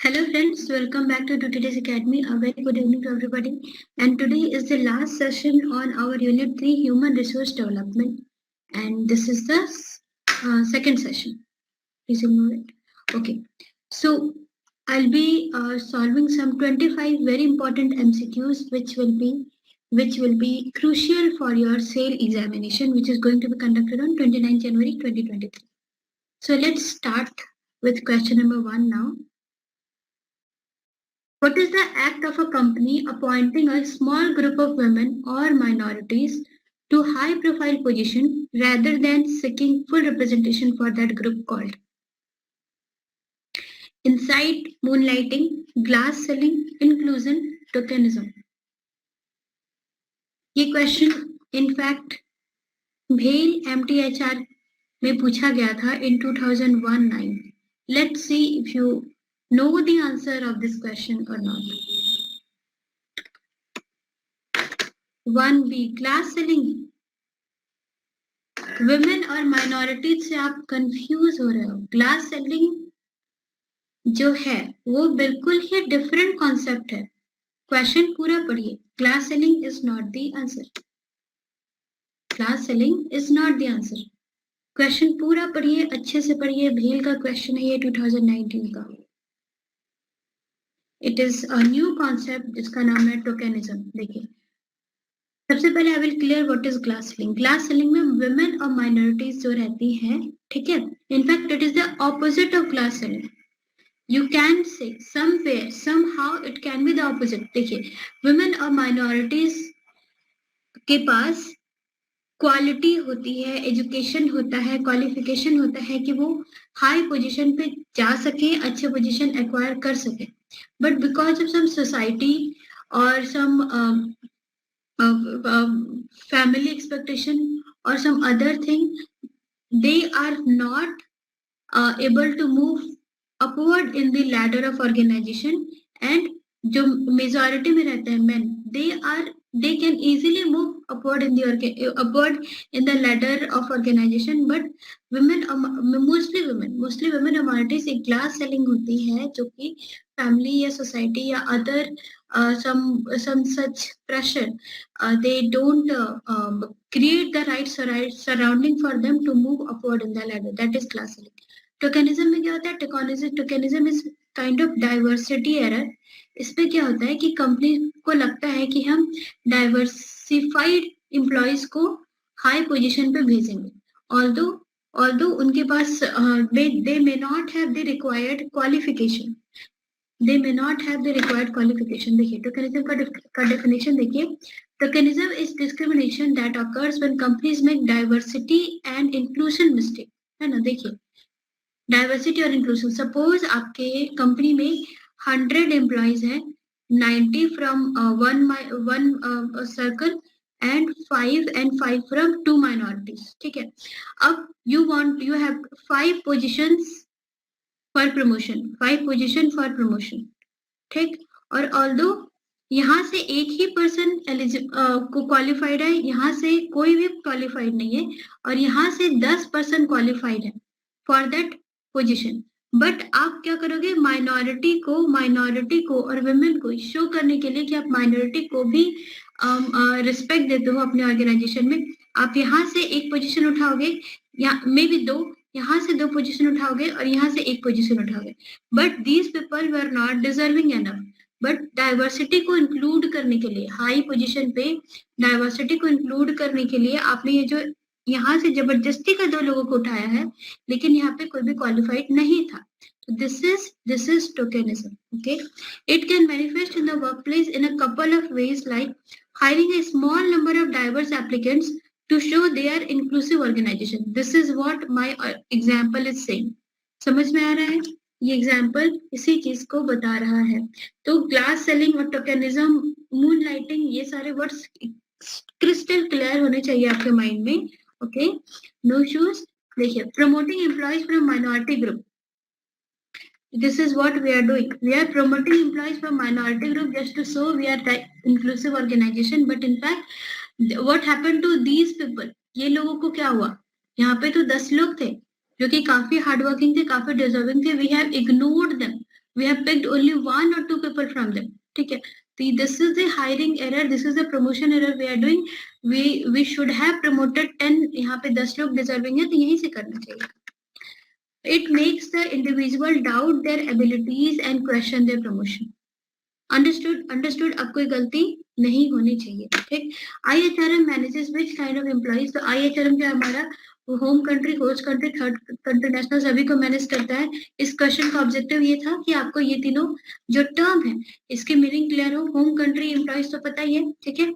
Hello friends, welcome back to today's Academy. A very good evening to everybody. And today is the last session on our Unit 3 Human Resource Development. And this is the second session. Please ignore it. Okay, so I'll be solving some 25 very important MCQs which will be crucial for your SAIL examination, which is going to be conducted on 29 January 2023. So let's start with question number 1 now. What is the act of a company appointing a small group of women or minorities to high-profile position rather than seeking full representation for that group called? Insight, moonlighting, glass selling, inclusion, tokenism. ये question in fact भेल MTHR में पूछा गया था in 2019. Let's see if you know the answer of this question or not. 1B, glass selling. Women और minorities से आप confuse हो रहे हो. ग्लास सेलिंग जो है वो बिल्कुल ही डिफरेंट कॉन्सेप्ट है. क्वेश्चन पूरा पढ़िए. Glass selling is not the answer. Glass selling is not the answer. Question पूरा पढ़िए, अच्छे से पढ़िए. भेल का क्वेश्चन है ये 2019 का. It is a new concept जिसका नाम है टोकेनिज्म. देखिए, सबसे पहले I will clear what is glass selling. Glass selling में वुमेन और माइनॉरिटीज जो रहती हैं, ठीक है, in fact it is the opposite of glass selling. You can say somewhere somehow it can be the opposite. देखिए, वुमेन और माइनॉरिटीज के पास क्वालिटी होती है, एजुकेशन होता है, क्वालिफिकेशन होता है कि वो हाई पोजीशन पे जा सके, अच्छे पोजीशन एक्वायर कर सके. But because of some society और some family expectation or some other thing, they are not able to move upward in the ladder of organization. And जो majority में रहते हैं men, they can easily move upward in the ladder of organization. But women, mostly women और minorities एक glass selling होती है जो कि family या society या other some such pressure, they don't create the right surrounding for them to move upward in the ladder. That is class selling. टोकेनिज्म में क्या होता है? Tokenism is kind of diversity error. इसमें क्या होता है कि कंपनी को लगता है कि हम डाइवर्सिफाइड एम्प्लॉइज को हाई पोजीशन पे भेजेंगे, ऑल्दो उनके पास they may not have the required qualification. देखिए, टोकेनिज्म का डेफिनेशन देखिए. Tokenism is discrimination that occurs when companies make diversity and inclusion mistake. है ना? देखिए, डाइवर्सिटी और इंक्लूजन. सपोज आपके कंपनी में 100 एम्प्लॉइज हैं, 90 from one circle and 5 from 2 minorities. ठीक है. अब you have 5 positions for promotion. ठीक. और ऑल्दो यहाँ से एक ही पर्सन को क्वालिफाइड है, यहाँ से कोई भी क्वालिफाइड नहीं है, और यहाँ से 10 पर्सन क्वालिफाइड है फॉर दैट पोजीशन. बट आप क्या करोगे? माइनॉरिटी को और वुमेन को शो करने के लिए कि आप माइनॉरिटी को भी रिस्पेक्ट देते हो अपने ऑर्गेनाइजेशन में, आप यहाँ से एक पोजीशन उठाओगे, या मे बी 2, यहाँ से 2 पोजीशन उठाओगे और यहाँ से 1 पोजीशन उठाओगे. But these people were not deserving enough. But diversity को इंक्लूड करने के लिए, हाई पोजीशन पे डाइवर्सिटी को इंक्लूड करने के लिए आपने ये जो यहाँ से जबरदस्ती का 2 लोगों को उठाया है, लेकिन यहाँ पे कोई भी क्वालिफाइड नहीं था. This is tokenism. Okay, it can manifest in the workplace in a couple of ways, like hiring a small number of diverse applicants to show they are inclusive organization. This is what my example is saying. समझ में आ रहा है? ये example इसी चीज को बता रहा है. तो ग्लास सेलिंग और टोकेनिज्म, मून लाइटिंग, ये सारे वर्ड्स क्रिस्टल क्लियर होने चाहिए आपके माइंड में. Okay, no issues. देखिए, promoting employees from minority group. This is what we are doing. We are promoting employees from minority group just to show we are inclusive organization. But in fact, what happened to these people? ये लोगों को क्या हुआ? यहाँ पे तो 10 लोग थे जो कि काफी हार्ड वर्किंग थे, काफी डिजर्विंग थे. We have ignored them. we have picked only 1 or 2 people from them. ठीक है, तो this is the hiring error, this is the promotion error we are doing. We should have promoted 10, यहाँ पे 10 लोग deserving है, तो यहीं से करना चाहिए. It makes the individual doubt their abilities and question their promotion. Understood. अब कोई गलती नहीं होनी चाहिए. ठीक. IHRM manages which kind of employees? तो IHRM क्या हमारा home country, host country, third country, national सभी को मैनेज करता है. इस क्वेश्चन का ऑब्जेक्टिव ये था कि आपको ये तीनों जो टर्म है इसके मीनिंग क्लियर हो. होम कंट्री एम्प्लॉइज तो पता ही है. ठीक है,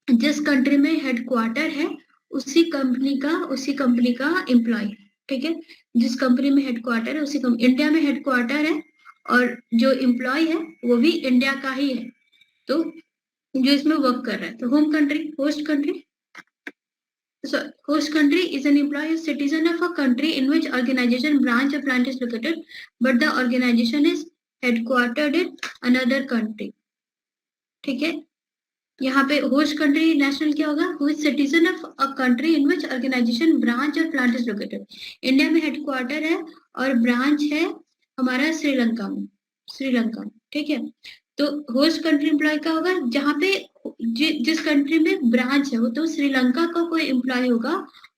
जिस कंट्री में हेडक्वार्टर है उसी कंपनी का एम्प्लॉय. ठीक है, जिस कंपनी में हेडक्वार्टर है उसी इंडिया में हेडक्वार्टर है और जो एम्प्लॉय है वो भी इंडिया का ही है, तो जो इसमें वर्क कर रहा है. तो home country, host country. So, host country is an employee or citizen of a country in which organization, branch or plant is located, but the organization is headquartered in another country. ठीक है, यहाँ पे host country national क्या होगा? Who is citizen of a country in which organization, branch or plant is located. India में headquarter है और branch है हमारा श्रीलंका में. ठीक है, तो होस्ट कंट्री एम्प्लॉय का होगा जहाँ पे जिस कंट्री में ब्रांच है वो, तो श्रीलंका का कोई एम्प्लॉय होगा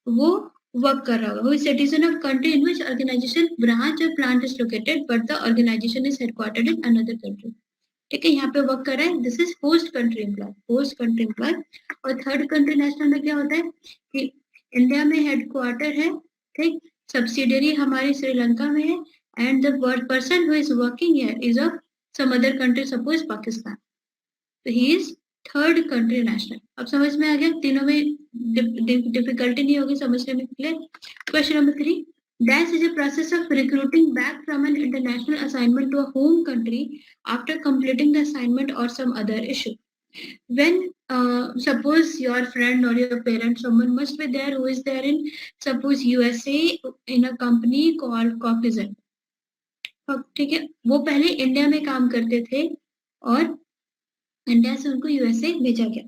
वो वर्क कर रहा होगा. वो citizen of country in which organization, branch और plant is located but the organization is headquartered in another country. ठीक है, यहाँ पे वर्क कर रहा है. This is host country employ. और थर्ड कंट्री नेशनल में क्या होता है कि इंडिया में हेडक्वार्टर है, ठीक, सब्सिडियरी हमारी श्रीलंका में है, and the person who is working here is of some other country, suppose Pakistan. So he is third country national. अब समझ में आ गया, तीनों में डिफिकल्टी नहीं होगी समझने में. Clear. Question number 3. Dash is a process of recruiting back from an international assignment to a home country after completing the assignment or some other issue. When suppose your friend or your parent, someone must be there who is there in suppose USA in a company called Cognizant. ठीक है, वो पहले India में काम करते थे और India से उनको यूएसए भेजा गया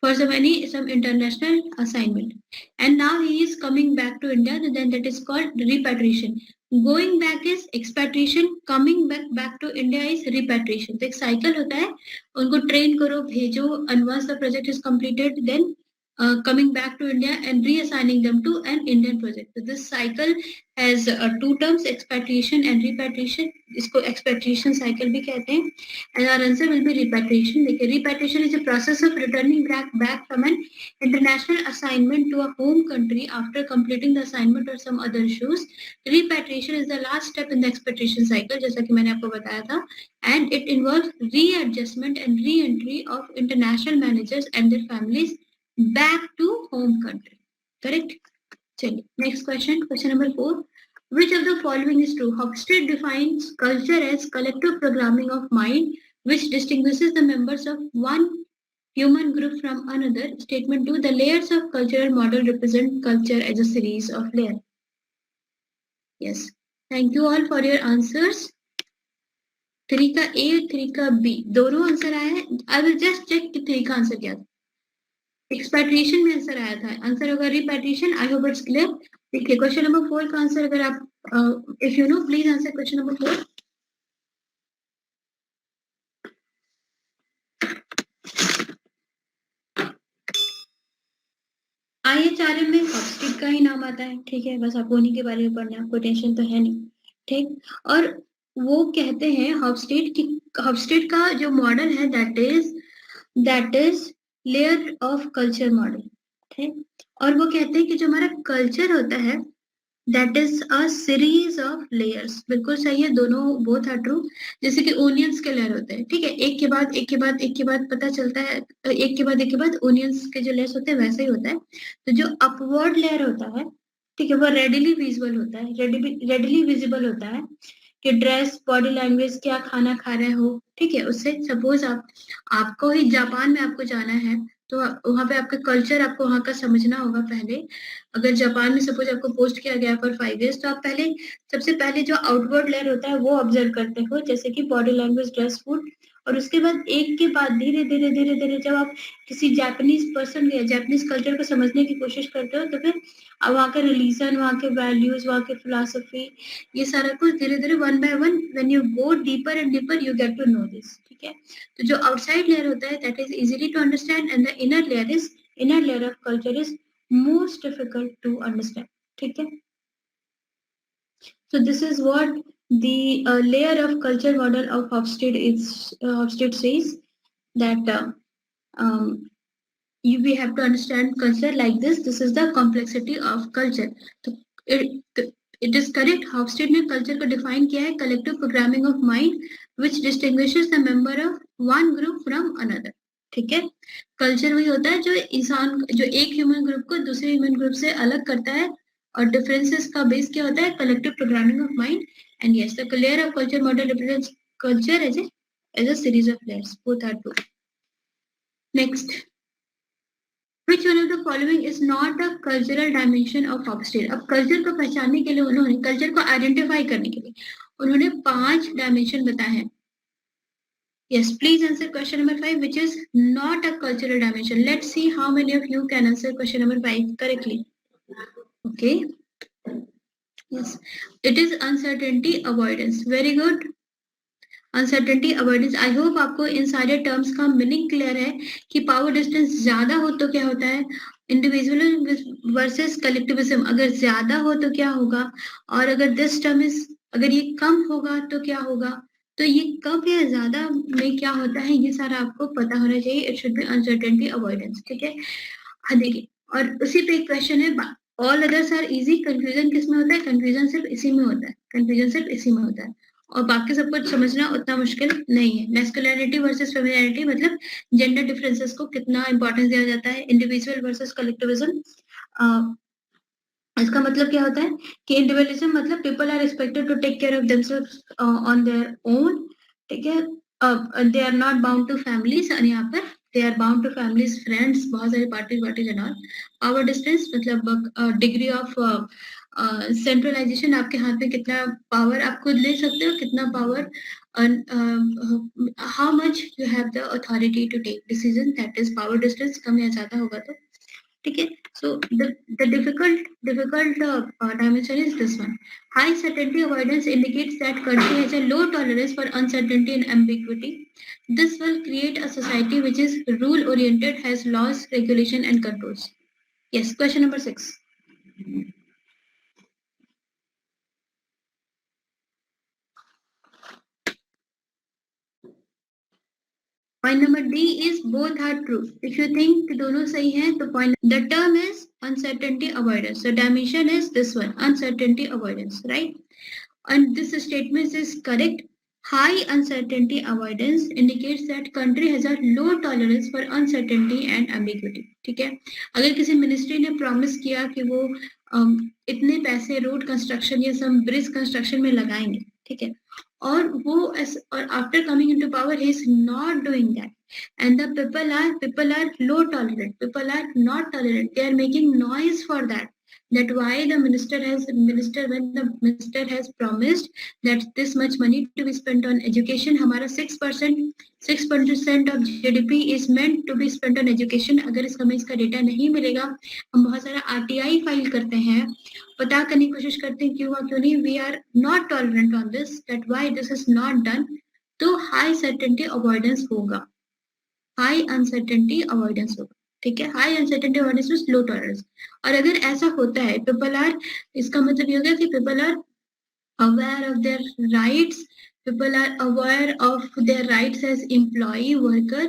for some international assignment, and now he is coming back to India, then that is called repatriation. Going back is expatriation, coming back to India is repatriation. तो एक साइकिल होता है, उनको ट्रेन करो, भेजो, and once the project is completed, then coming back to India and reassigning them to an Indian project. So this cycle has two terms, expatriation and repatriation. इसको expatriation cycle भी कहते हैं. And our answer will be repatriation. देखिए, repatriation is a process of returning back from an international assignment to a home country after completing the assignment or some other issues. Repatriation is the last step in the expatriation cycle, जैसा कि मैंने आपको बताया था, and it involves readjustment and re-entry of international managers and their families back to home country. Correct? चलिए, next question number 4. Which of the following is true? Hofstede defines culture as collective programming of mind which distinguishes the members of one human group from another. Statement 2. The layers of cultural model represent culture as a series of layers. Yes. Thank you all for your answers. 3 का A, 3 का B दोनों answer आए हैं. I will just check कि 3 का answer क्या था. एक्सपैट्रिएशन में आंसर आया था, आंसर होगा repatriation. I hope it's clear. देखिए, क्वेश्चन नंबर 4 का आंसर अगर आप if you know please answer question number 4. IHRM में हॉफस्टेड का ही नाम आता है. ठीक है, बस आपको उन्हीं के बारे में पढ़ना है, आपको टेंशन तो है नहीं. ठीक, और वो कहते हैं हॉफस्टेड का जो मॉडल है that is layer of culture model. ठीक, और वो कहते हैं कि जो हमारा कल्चर होता है that is a series of layers. बिल्कुल सही है, दोनों बोथ आर ट्रू. जैसे कि ओनियंस के लेयर होते हैं. ठीक है, एक के बाद पता चलता है, एक के बाद ओनियंस के जो लेयर्स होते हैं वैसे ही होता है. तो जो अपवर्ड लेयर होता है, ठीक है, वो रेडिली विजिबल होता है कि ड्रेस, बॉडी लैंग्वेज, क्या खाना खा रहे हो. ठीक है, उससे सपोज आपको ही जापान में आपको जाना है तो वहाँ पे आपका कल्चर आपको वहाँ का समझना होगा पहले. अगर जापान में सपोज आपको पोस्ट किया गया फॉर 5 डेज, तो आप सबसे पहले जो आउटवर्ड लेयर होता है वो ऑब्जर्व करते हो, जैसे कि बॉडी लैंग्वेज, ड्रेस, फूड, और उसके बाद एक के बाद धीरे धीरे धीरे धीरे जब आप किसी जापानीज पर्सन या जापानीज कल्चर को समझने की कोशिश करते हो तो फिर वहाँ का रिलीजन, वहाँ के वैल्यूज, वहाँ के फिलोसफी, ये सारा कुछ धीरे धीरे one by one when you go deeper and deeper you get to know this, ठीक है। तो जो आउटसाइड लेयर होता है that is easily to understand and the inner layer of culture is most difficult to understand, ठीक है। So this is what the layer of culture model of Hofstede is. Hofstede says that we have to understand culture like this. This is the complexity of culture. So it is correct. Hofstede ने culture को define किया है collective programming of mind which distinguishes the member of one group from another. ठीक है, culture वही होता है जो इंसान, जो एक ह्यूमन ग्रुप को दूसरे ह्यूमन ग्रुप से अलग करता है, और डिफरेंसेस का बेस क्या होता है? Collective programming of mind. And yes, the layer of culture model represents culture as a series of layers. Both are true. Next, which one of the following is not a cultural dimension of Hofstede? अब culture को पहचानने के लिए उन्होंने, culture को identify करने के लिए उन्होंने 5 डायमेंशन बताए हैं. Yes, please answer question number 5, which is not a cultural dimension. Let's see how many of you can answer question number 5 correctly. Okay. Yes, it is uncertainty avoidance. Very good. Uncertainty avoidance. I hope आपको इन सारे terms का meaning clear है कि power distance ज्यादा हो तो क्या होता है, इंडिविजुअल वर्सेस कलेक्टिविज्म. अगर ज्यादा हो तो क्या होगा, और अगर दिस टर्म इज, अगर ये कम होगा तो क्या होगा. तो ये कम या ज्यादा में क्या होता है, ये सारा आपको पता होना चाहिए. It should be uncertainty avoidance, ठीक है. हाँ देखिए, और उसी पे एक क्वेश्चन है, all others are easy. Confusion किस में होता है? कंफ्यूजन सिर्फ इसी में होता है. कंफ्यूजन सिर्फ इसी में होता है, और बाकी सब कुछ समझना उतना मुश्किल नहीं है. मैस्कुलिनिटी वर्सेस फेमिनिटी मतलब जेंडर डिफरेंसेस को कितना इंपॉर्टेंस दिया जाता है. इंडिविजुअल वर्सेस कलेक्टिविज्म, इसका मतलब क्या होता है कि इंडिविजुअलिज्म मतलब people are expected to take care of themselves on their own, ठीक है. They are not bound to families, और यहाँ पर they are bound to families, friends, बहुत सारी parties and all. Power distance मतलब डिग्री ऑफ सेंट्रलाइजेशन, आपके हाथ में कितना पावर आप खुद ले सकते हो, कितना power, how much you have the authority to take decision, that is power distance. कम या ज्यादा होगा तो, ठीक है. So the difficult dimension is this one. High certainty avoidance indicates that country has a low tolerance for uncertainty and ambiguity. This will create a society which is rule oriented, has laws, regulation and controls. Yes, question number 6. Point number D is both are true. If you think दोनों सही हैं तो point, the term is uncertainty avoidance. So dimension is this one, uncertainty avoidance, right? And this statement is correct. High uncertainty avoidance indicates that country has a low tolerance for uncertainty and ambiguity. ठीक है, अगर किसी ministry ने promise किया कि वो इतने पैसे रोड कंस्ट्रक्शन या सम ब्रिज कंस्ट्रक्शन में लगाएंगे, ठीक है, और वो और after coming into power he is not doing that, and the people are low tolerant, people are not tolerant, they are making noise for that. That why the when the minister has promised that this much money to be spent on education, हमारा 6% of GDP is meant to be spent on education. अगर इसका हमें इसका data नहीं मिलेगा, हम बहुत सारा RTI फाइल करते हैं, पता करने की कोशिश करते हैं क्यों क्यों नहीं. We are not tolerant on this, that why this is not done. तो high certainty avoidance होगा, हाई अनसर्टेनिटी अवॉइडेंस होगा, ठीक है. हाई अनसर्टेनिटी अवॉइडेंस में लो टॉलरेंस. और अगर ऐसा होता है, पीपल आर, इसका मतलब ये होगा कि people are aware of their rights, people are aware of their rights as employee, worker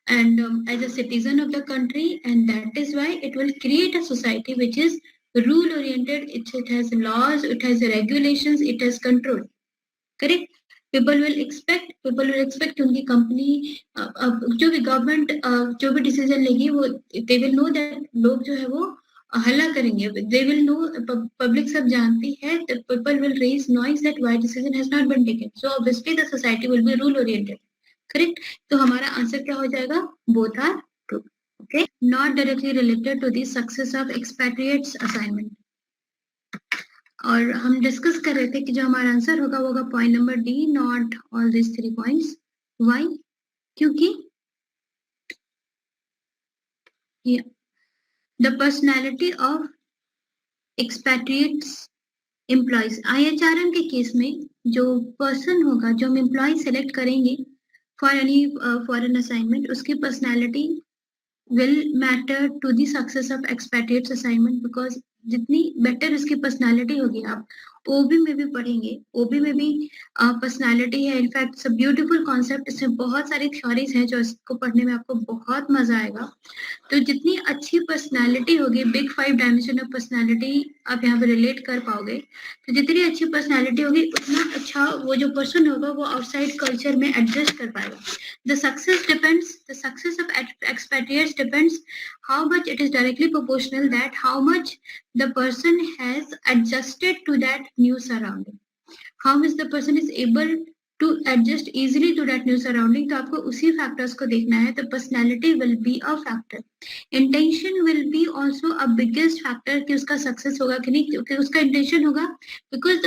and as a citizen of the country, and that is why it will create a society which is rule oriented. It has laws, it has regulations, it has control. Correct. People will expect उनकी company, जो भी government जो भी decision लेगी वो, they will know that लोग जो है वो हल्ला करेंगे. They will know, पब्लिक सब जानती है, that people will raise noise that why decision has not been taken. So obviously the society will be rule oriented. Correct. तो हमारा आंसर क्या हो जाएगा? Both are true. Okay. Not directly related to the success of expatriates assignment. और हम discuss कर रहे थे कि जो हमारा आंसर होगा वो होगा point number D, not all this 3 points. Why? क्योंकि the personality of expatriates employees, IHRM के केस में जो पर्सन होगा, जो हम एम्प्लॉय सेलेक्ट करेंगे फॉर एनी फॉरेन असाइनमेंट, उसकी personality will matter to the success of expatriates assignment, because जितनी बेटर उसकी पर्सनालिटी होगी, आप ओबी में भी पढ़ेंगे, ओबी में भी पर्सनालिटी है, in fact it's a beautiful concept, इसमें बहुत सारी थ्योरीज हैं जो इसको पढ़ने में आपको बहुत मजा आएगा। तो जितनी अच्छी पर्सनालिटी होगी, बिग 5 डायमेंशन ऑफ पर्सनालिटी आप यहाँ पे रिलेट कर पाओगे, तो जितनी अच्छी पर्सनालिटी होगी उतना अच्छा वो जो पर्सन होगा वो आउटसाइड कल्चर में एडजस्ट कर पाएगा। The success of expatriates depends how much it is directly proportional that how much the person has adjusted to that new surrounding. How much the person is able to adjust easily to that new surrounding. तो आपको उसी factors को देखना है. तो personality will be a factor. Intention will be also a biggest factor कि उसका success होगा कि नहीं, क्योंकि उसका intention होगा because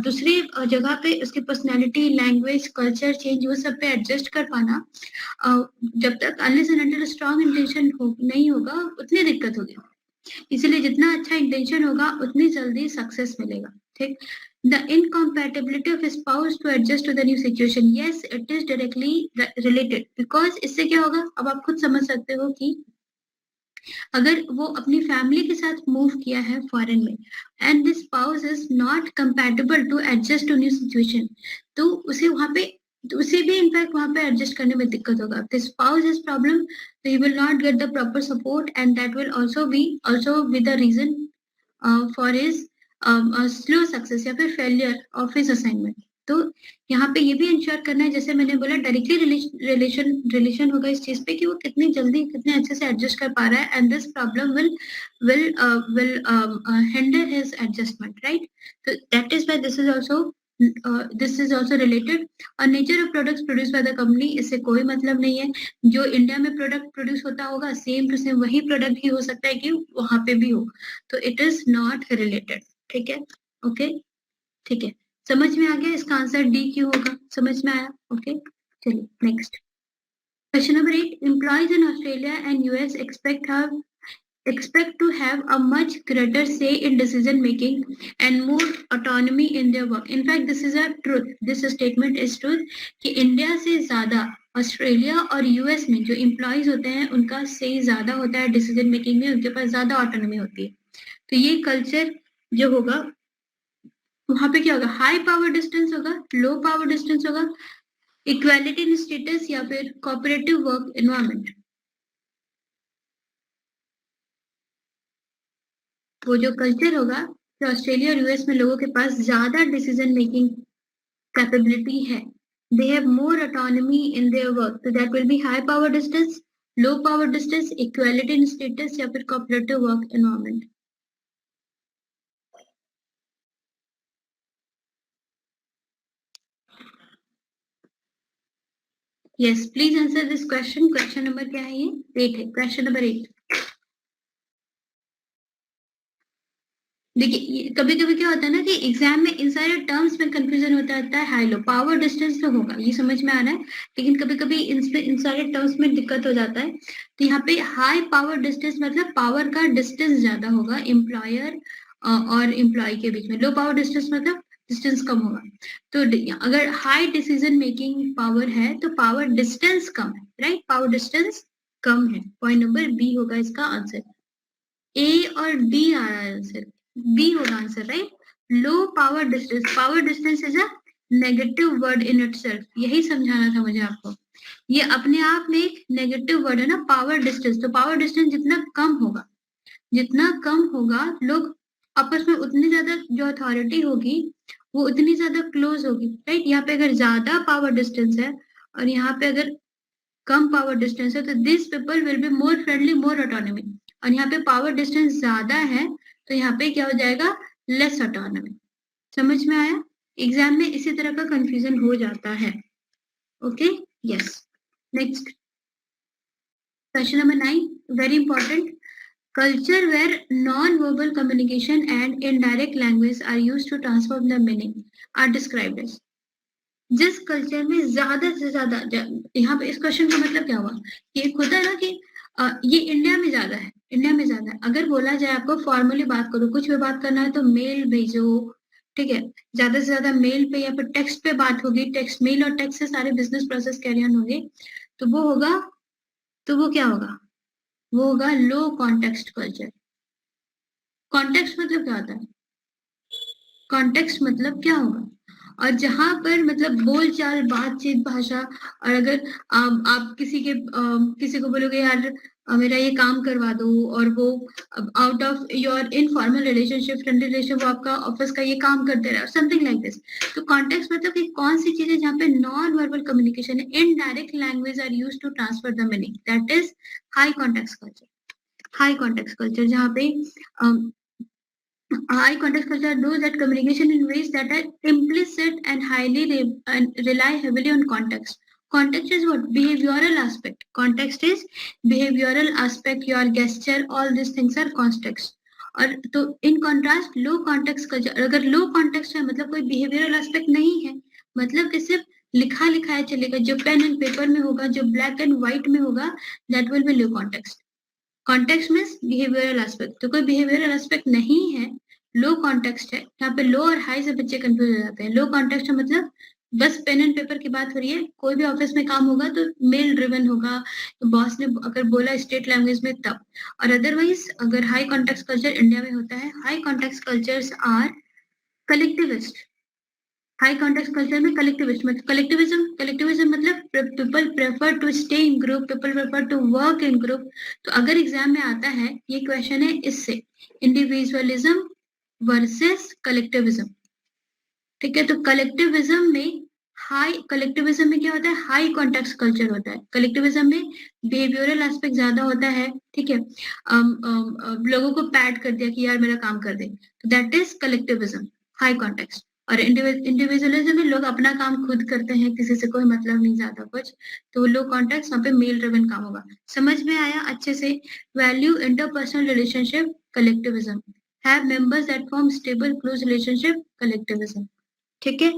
दूसरी जगह पे उसकी personality, language, culture change वो सब पे adjust कर पाना जब तक unless and until strong intention नहीं होगा उतनी दिक्कत होगी. इसीलिए जितना अच्छा इंटेंशन होगा उतनी जल्दी सक्सेस मिलेगा. ठीक. The incompatibility of a spouse to adjust to the new situation, yes it is directly related, because इससे क्या होगा, अब आप खुद समझ सकते हो कि अगर वो अपनी फैमिली के साथ मूव किया है फॉरेन में and this spouse is not compatible to adjust to new situation, तो उसे वहां पे उसे भी इनफैक्ट वहां पे एडजस्ट करने में दिक्कत होगा. This spouse is problem, so he will not get the proper support and that will also be the reason for his slow success या फिर failure of his assignment. तो यहाँ पे ये भी इंश्योर करना है, जैसे मैंने बोला डायरेक्टली रिलेशन होगा इस चीज पे कि वो कितनी जल्दी कितने अच्छे से एडजस्ट कर पा रहा है and this problem will hinder his adjustment, right? So that is why this is also related. और nature of products produced by the company, इससे कोई मतलब नहीं है. जो इंडिया में प्रोडक्ट प्रोड्यूस होता होगा सेम टू सेम वही प्रोडक्ट ही हो सकता है कि वहां पे भी हो, तो इट इज नॉट रिलेटेड. ठीक है, ओके, ठीक है, समझ में आ गया. इसका आंसर डी क्यों होगा, समझ में आया. ओके, चलिए next question number 8. Employees in Australia and US expect to have a much greater say in decision making and more autonomy in their work. In fact, this is a truth. This statement is truth कि India से ज्यादा Australia और US में जो employees होते हैं उनका से ज्यादा होता है डिसीजन मेकिंग में, उनके पास ज्यादा ऑटोनॉमी होती है. तो ये कल्चर जो होगा वहां पे क्या होगा, हाई पावर डिस्टेंस होगा, लो पावर डिस्टेंस होगा, इक्वालिटी इन स्टेटस या फिर कोऑपरेटिव वर्क एनवायरनमेंट. वो जो कल्चर होगा कि ऑस्ट्रेलिया और यूएस में लोगों के पास ज्यादा डिसीजन मेकिंग कैपेबिलिटी है, they have more autonomy in their work, so that will be high power distance, low power distance, equality in status या फिर cooperative work environment. Yes, please answer this question. Question number क्या है, ये 8 है. Question number 8. देखिए कभी कभी क्या होता है ना कि एग्जाम में इन सारे टर्म्स में कंफ्यूजन होता रहता है. हाई लो पावर डिस्टेंस तो होगा, ये समझ में आ रहा है, लेकिन कभी कभी इन सारे टर्म्स में दिक्कत हो जाता है. तो यहाँ पे हाई पावर डिस्टेंस मतलब पावर का डिस्टेंस ज्यादा होगा एम्प्लॉयर और एम्प्लॉय के बीच में. लो पावर डिस्टेंस मतलब डिस्टेंस कम होगा. तो अगर हाई डिसीजन मेकिंग पावर है तो पावर डिस्टेंस कम है, राइट? पावर डिस्टेंस कम है. पॉइंट नंबर बी होगा इसका आंसर. ए और डी आ रहा है आंसर, बी होगा answer, right? Low power distance is a negative word in itself. यही समझाना था मुझे आपको. ये अपने आप में एक नेगेटिव वर्ड है ना, पावर डिस्टेंस. तो पावर डिस्टेंस जितना कम होगा लोग आपस में उतनी ज्यादा जो अथॉरिटी होगी वो उतनी ज्यादा क्लोज होगी, राइट? यहाँ पे अगर ज्यादा पावर डिस्टेंस है और यहाँ पे अगर कम पावर डिस्टेंस है तो this people will be more friendly, more autonomy. और यहाँ पे पावर डिस्टेंस ज्यादा है तो यहाँ पे क्या हो जाएगा, लेस ऑटोनॉमी. समझ में आया? एग्जाम में इसी तरह का कंफ्यूजन हो जाता है. Okay, yes. Next question number 9, very important. Culture where non-verbal communication and indirect language are used to transform the meaning are described as. जिस कल्चर में ज्यादा से ज्यादा, यहाँ पे इस क्वेश्चन का मतलब क्या हुआ कि एक होता है ना कि ये इंडिया में ज्यादा है, इंडिया में ज्यादा है। अगर बोला जाए आपको फॉर्मली बात करो, कुछ भी बात करना है तो मेल भेजो, ठीक है, ज्यादा से ज्यादा मेल पे या फिर टेक्स्ट पे बात होगी, टेक्स्ट, मेल और टेक्स्ट से सारे बिजनेस प्रोसेस कैरी ऑन होंगे, तो वो होगा, तो वो क्या होगा, वो होगा लो कॉन्टेक्स्ट कल्चर। कॉन्टेक्स्ट मतलब क्या होता है, कॉन्टेक्स्ट मतलब क्या होगा, और जहां पर मतलब बोलचाल, बातचीत, भाषा, और अगर आप किसी के किसी को बोलोगे यार मेरा ये काम करवा दो, और वो out of your informal relationship, friend relation, वो आपका ऑफिस का ये काम करते रहे, समथिंग लाइक दिस। तो कॉन्टेक्स्ट मतलब कि कौन सी चीजें जहाँ पे नॉन वर्बल कम्युनिकेशन है, indirect language are use to transfer the meaning, that is high context culture. High context culture जहाँ पे high context culture does that communication in ways that are implicit and and rely heavily on context. Context is what? Behavioral aspect. Context is behavioral aspect, your gesture, all these things are context. और तो in contrast low context culture, अगर लो context है मतलब कोई behavioural aspect नहीं है, मतलब कि सिर्फ लिखा लिखाया चलेगा, जो पेन एंड पेपर में होगा, जो ब्लैक एंड व्हाइट में होगा, that will be low context. Context means behavioural aspect, तो कोई बिहेवियरल एस्पेक्ट नहीं है, लो कॉन्टेक्स्ट है। यहाँ पे लो और हाई से बच्चे कंफ्यूज हो जाते हैं। लो कॉन्टेक्स्ट है मतलब बस पेन एंड पेपर की बात हो रही है, कोई भी ऑफिस में काम होगा तो मेल ड्रिवन होगा, तो बॉस ने अगर बोला स्टेट लैंग्वेज में तब, और अदरवाइज अगर हाई कॉन्टेक्स्ट कल्चर इंडिया में होता है, high context cultures are collectivist. High context culture में कलेक्टिविस्ट मतलब कलेक्टिविज्म मतलब people prefer to stay in group, people prefer to work in group. तो अगर एग्जाम में आता है ये क्वेश्चन है इससे, इंडिविजुअलिज्म वर्सेस कलेक्टिविज्म, ठीक है। तो कलेक्टिविज्म में कलेक्टिविज्म में क्या होता है, हाई कॉन्टेक्स्ट कल्चर होता है। कलेक्टिविज्म में बिहेवियरल एस्पेक्ट ज्यादा होता है, ठीक है। लोगों को पैड कर दिया कि यार मेरा काम कर दे, तो that is collectivism, high context. और इंडिविजुअलिज्म में लोग अपना काम खुद करते हैं, किसी से कोई मतलब नहीं ज्यादा कुछ, तो लो कॉन्टेक्स्ट, वहाँ पे मेल ड्रिवन काम होगा। समझ में आया अच्छे से। Value interpersonal relationship collectivism, have members that form stable close relationship collectivism, ठीक है।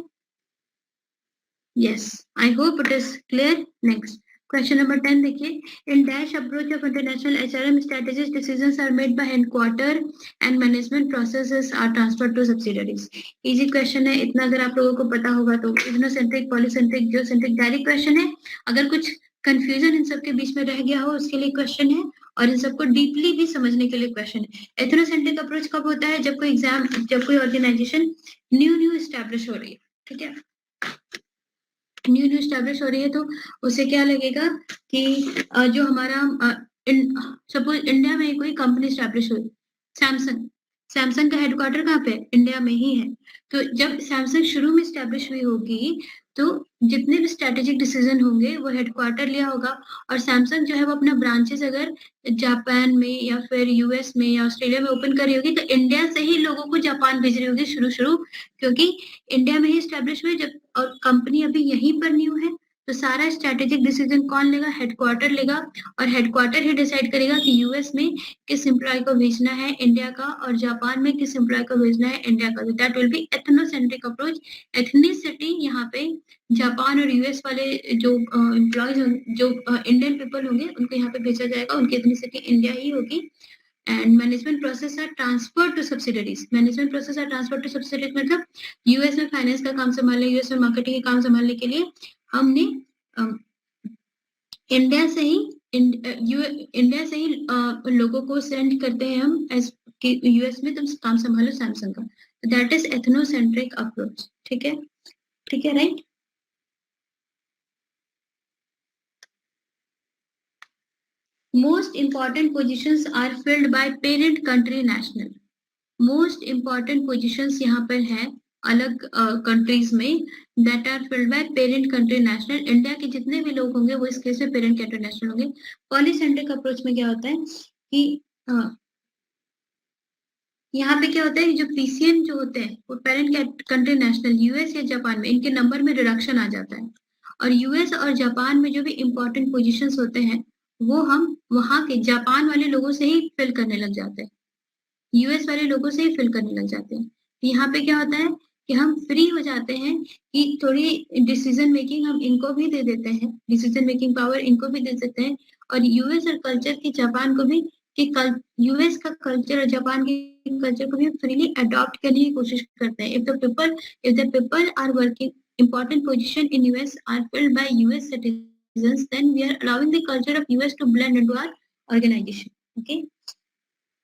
Yes, I hope it is clear. Next, question number 10 देखिए, in dash approach of international HRM strategies, decisions are made by headquarter and management processes are transferred to subsidiaries. Easy question है, इतना अगर आप लोगों को पता होगा तो इग्नोसेंट्रिक, पॉलीसेंट्रिक, जियोसेंट्रिक, डायरेक्ट क्वेश्चन है। अगर कुछ कंफ्यूजन इन सब के बीच में रह गया हो उसके लिए क्वेश्चन है, और इन सबको डीपली भी समझने के लिए क्वेश्चन है। एथनोसेंट्रिक अप्रोच कब होता है, जब कोई एग्जाम, जब कोई ऑर्गेनाइजेशन न्यू एस्टैब्लिश हो रही है, ठीक है, न्यू स्टैब्लिश हो रही है, तो उसे क्या लगेगा कि जो हमारा सपोज इंडिया में कोई कंपनी स्टैब्लिश हुई, सैमसंग, सैमसंग का हेडक्वार्टर कहाँ पे है, इंडिया में ही है। तो जब सैमसंग शुरू में स्टैब्लिश हुई होगी तो जितने भी स्ट्रेटेजिक डिसीजन होंगे वो हेडक्वार्टर लिया होगा, और सैमसंग जो है वो अपना ब्रांचेस अगर जापान में या फिर यूएस में या ऑस्ट्रेलिया में ओपन कर रही होगी, तो इंडिया से ही लोगों को जापान भेज रही होगी शुरू, क्योंकि इंडिया में ही स्टैब्लिश हुई जब, और कंपनी अभी यहीं पर न्यू है, तो सारा स्ट्रेटेजिक डिसीजन कौन लेगा, हेडक्वार्टर लेगा, और हेडक्वार्टर ही डिसाइड करेगा कि यूएस में किस एम्प्लॉय को भेजना है इंडिया का, और जापान में किस एम्प्लॉय को भेजना है इंडिया का। That will be ethnocentric approach. Ethnicity यहाँ पे जापान और यूएस वाले जो एम्प्लॉयज जो इंडियन पीपल होंगे उनको यहाँ पे भेजा जाएगा, उनकी एथनिसिटी इंडिया ही होगी। And management process are transfer to subsidiaries, management process are transfer to subsidiaries मतलब यूएस में फाइनेंस का काम संभालने, यूएस में मार्केटिंग का काम संभालने के लिए हमने इंडिया से ही इंडिया से ही लोगों को सेंड करते हैं हम, एज यूएस में तुम काम संभालो सैमसंग का। दैट इज एथनोसेंट्रिक अप्रोच, ठीक है, ठीक है, right. Most important positions are filled by parent country national. Most important positions यहाँ पर है अलग कंट्रीज में, that are filled by parent country national. India के जितने भी लोग होंगे वो इस केस में पेरेंट कंट्री नेशनल होंगे। पॉलीसेंट्रिक अप्रोच में क्या होता है कि यहाँ पे क्या होता है, जो पीसीएन जो होते हैं वो पेरेंट कंट्री नेशनल, यूएस या जापान में इनके नंबर में रिडक्शन आ जाता है, और यूएस और जापान में जो भी इंपॉर्टेंट पोजिशंस होते हैं वो हम वहां के जापान वाले लोगों से ही फिल करने लग जाते हैं, यूएस वाले लोगों से ही फिल करने लग जाते हैं। यहाँ पे क्या होता है कि हम फ्री हो जाते हैं कि थोड़ी डिसीजन मेकिंग हम इनको भी दे देते हैं, डिसीजन मेकिंग पावर इनको भी दे देते हैं, और यूएस और कल्चर की जापान को भी कि यूएस का कल्चर और जापान के कल्चर को भी फ्रीली अडॉप्ट करने की कोशिश करते हैं। If the people are working important position in US are filled by US citizens, then we are allowing the culture of US to blend into our organization. Okay,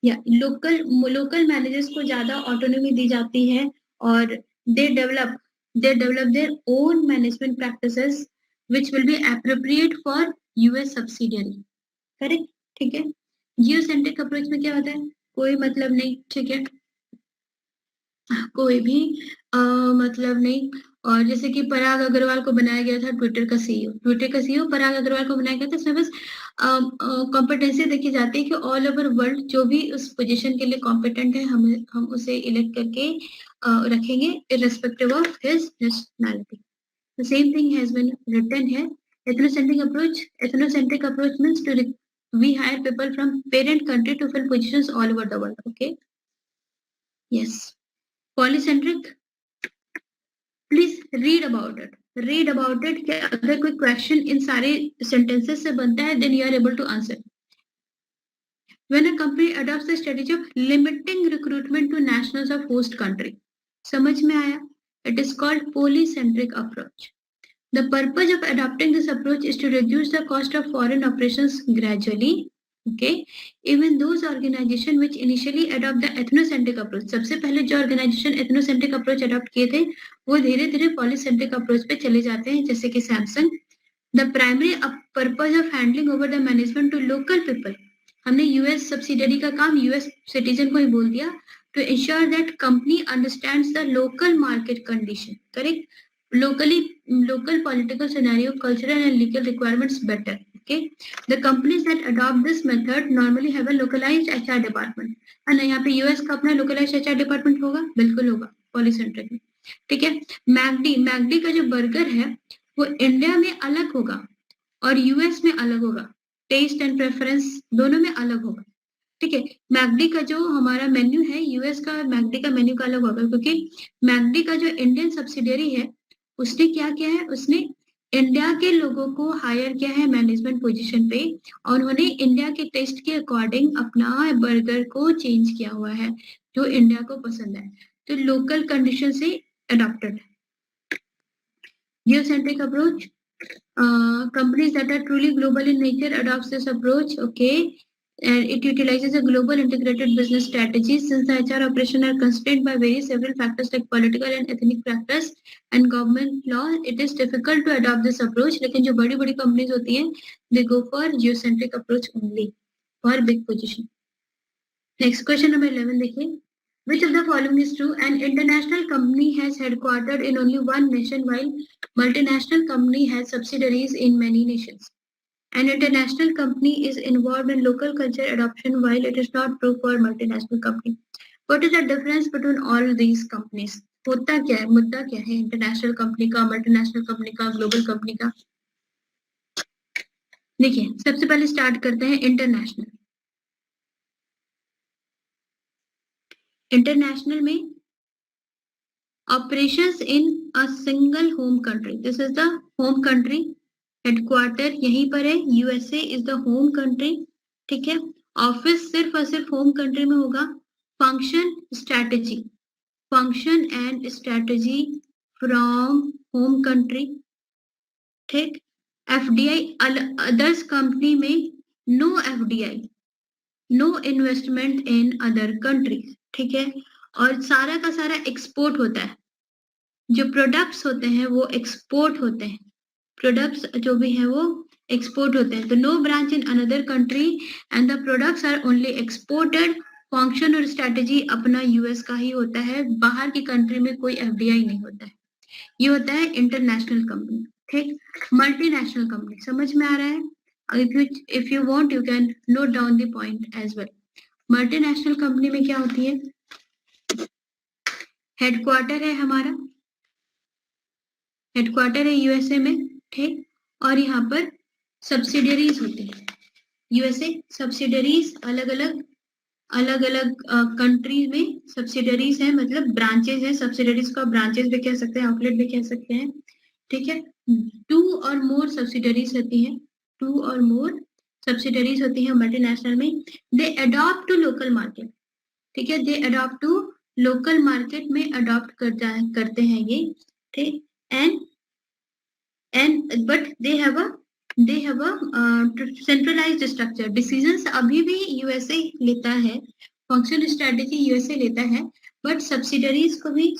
local managers को ज्यादा autonomy दी जाती है और they develop their own management practices which will be appropriate for US subsidiary. Correct, ठीक है। Geocentric approach में क्या होता है, कोई मतलब नहीं, ठीक है, कोई भी मतलब नहीं। और जैसे कि पराग अग्रवाल को बनाया गया था ट्विटर का सीईओ पराग अग्रवाल को बनाया गया था, इसमें बस कॉम्पिटेंसी देखी जाती है कि ऑल ओवर वर्ल्ड जो भी उस पोजीशन के लिए कॉम्पिटेंट है हम उसे इलेक्ट करके रखेंगे irrespective of his nationality. The same thing has been written here. Ethnocentric approach means we hire people from parent country to fill positions all over the world. Okay. Yes. Polycentric. Please read about it. Read about it. कि अगर कोई question इन सारे sentences से बनता है, then you are able to answer. When a company adopts the strategy of limiting recruitment to nationals of host country, समझ में आया? It is called polycentric approach. The purpose of adopting this approach is to reduce the cost of foreign operations gradually. Okay, even those organizations which initially adopt the ethnocentric approach, सबसे पहले जो organization ethnocentric approach adopt किए थे वो धीरे धीरे polycentric approach पे चले जाते हैं, जैसे कि Samsung. The primary purpose of handing over the management to local people, हमने US सब्सिडरी का काम US सिटीजन को ही बोल दिया, to ensure that company understands the local market condition. Correct. Local political scenario, cultural and legal requirements better. Okay, the companies that adopt this method normally have a localized HR department. है ना, यहाँ पे US का अपना localized HR department होगा, बिल्कुल होगा polycentric में, ठीक है। मैकडी का जो बर्गर है वो इंडिया में अलग होगा और यूएस में अलग होगा, टेस्ट एंड प्रेफरेंस दोनों में अलग होगा, ठीक है। मैकडी का जो हमारा मेन्यू है यूएस का मैकडी का मेन्यू का अलग होगा, क्योंकि मैकडी का जो इंडियन सब्सिडियरी है उसने क्या किया है, उसने इंडिया के लोगों को हायर किया है मैनेजमेंट पोजीशन पे और उन्होंने इंडिया के टेस्ट के अकॉर्डिंग अपना बर्गर को चेंज किया हुआ है जो इंडिया को पसंद है, तो लोकल कंडीशन से adopted. Geocentric approach, companies that are truly global in nature adopts this approach. Okay, and it utilizes a global integrated business strategy. Since the HR operation are constrained by several factors like political and ethnic practice and government law, it is difficult to adopt this approach. लेकिन जो बड़ी companies होती हैं, they go for geocentric approach only for big position. Next question number 11 देखिए. Which of the following is true? An international company has headquartered in only one nation while multinational company has subsidiaries in many nations. An international company is involved in local culture adoption while it is not true for multinational company. What is the difference between all these companies? होता क्या है, मुद्दा क्या है international company का, multinational company का, global company का? देखिए सबसे पहले स्टार्ट करते हैं इंटरनेशनल। इंटरनेशनल में operations in a single home country. This is the home country. Headquarter यहीं पर है, USA is the home country, ठीक है। ऑफिस सिर्फ और सिर्फ होम कंट्री में होगा। Function and strategy from home country, ठीक। एफडीआई अदर्स कंपनी में no FDI, no investment in other countries, ठीक है। और सारा का सारा एक्सपोर्ट होता है, जो प्रोडक्ट्स होते हैं वो एक्सपोर्ट होते हैं, प्रोडक्ट्स जो भी है वो एक्सपोर्ट होते हैं। तो no branch in another country and the products are only exported. Function और स्ट्रेटेजी अपना यूएस का ही होता है, बाहर की कंट्री में कोई एफडीआई नहीं होता है। ये होता है इंटरनेशनल कंपनी, ठीक। मल्टीनेशनल कंपनी समझ में आ रहा है? If you want you can note down the point as well. Multinational company में क्या होती है, हेडक्वार्टर है हमारा, हेडक्वार्टर है यूएसए में, ठीक। और यहाँ पर सब्सिडियरीज होती है, यूएसए सब्सिडियरीज अलग अलग अलग अलग कंट्री में सब्सिडरीज है, मतलब ब्रांचेज है। सब्सिडरीज को ब्रांचेज भी कह सकते हैं, आउटलेट भी कह सकते हैं, ठीक है। 2 और मोर सब्सिडरीज होती हैं, 2 और मोर सब्सिडरीज होती हैं मल्टीनेशनल में। दे अडॉप्ट टू लोकल मार्केट, ठीक है, दे अडॉप्ट टू लोकल मार्केट में अडॉप्ट करते हैं ये, ठीक। And but they have a centralised structure. Decisions अभी भी यूएसए लेता है, फंक्शन स्ट्रेटेजी यूएसए लेता है, बट सब्सिडरीज को भी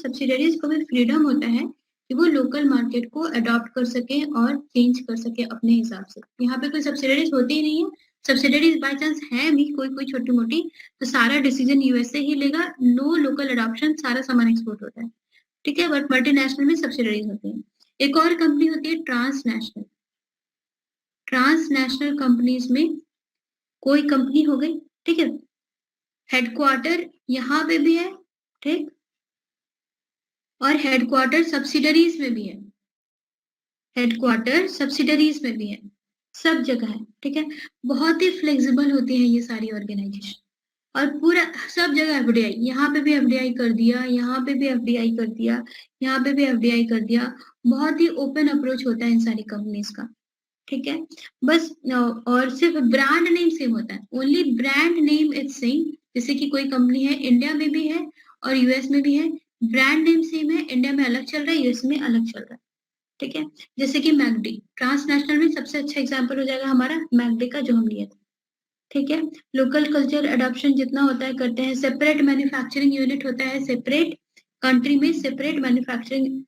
फ्रीडम होता है कि वो लोकल मार्केट को अडॉप्ट कर सके और चेंज कर सके अपने हिसाब से। यहाँ पे कोई सब्सिडरीज होती ही नहीं है। सब्सिडरीज बाय चांस है भी कोई छोटी मोटी, तो सारा डिसीजन यूएसए ही लेगा। नो लोकल अडॉप्शन, सारा सामान एक्सपोर्ट होता है, ठीक है। बट मल्टीनेशनल में सब्सिडरीज होती है। एक और कंपनी होती है ट्रांसनेशनल। ट्रांसनेशनल कंपनीज में कोई कंपनी हो गई, ठीक है, हेडक्वार्टर यहाँ पे भी है, ठीक, और हेडक्वार्टर सब्सिडरीज में भी है, हेडक्वार्टर सब्सिडरीज में भी है, सब जगह है, ठीक है। बहुत ही फ्लेक्सिबल होती है ये सारी ऑर्गेनाइजेशन, और पूरा सब जगह एफडीआई, यहाँ पे भी एफडीआई कर दिया, यहाँ पे भी एफडीआई कर दिया, यहाँ पे भी एफडीआई कर दिया। बहुत ही ओपन अप्रोच होता है इन सारी कंपनीज का, ठीक है। बस और सिर्फ ब्रांड नेम सेम होता है, only brand name is same. जैसे कि कोई कंपनी है, इंडिया में भी है और यूएस में भी है, ब्रांड नेम सेम है, इंडिया में अलग चल रहा है, यूएस में अलग चल रहा है, ठीक है। जैसे कि मैकडी, ट्रांसनेशनल में सबसे अच्छा एग्जाम्पल हो जाएगा हमारा मैकडी का, जो हम लिए थे, ठीक है। लोकल कल्चर अडॉप्शन जितना होता है करते हैं। सेपरेट मैन्युफैक्चरिंग यूनिट होता है, सेपरेट कंट्री में सेपरेट मैन्युफैक्चरिंग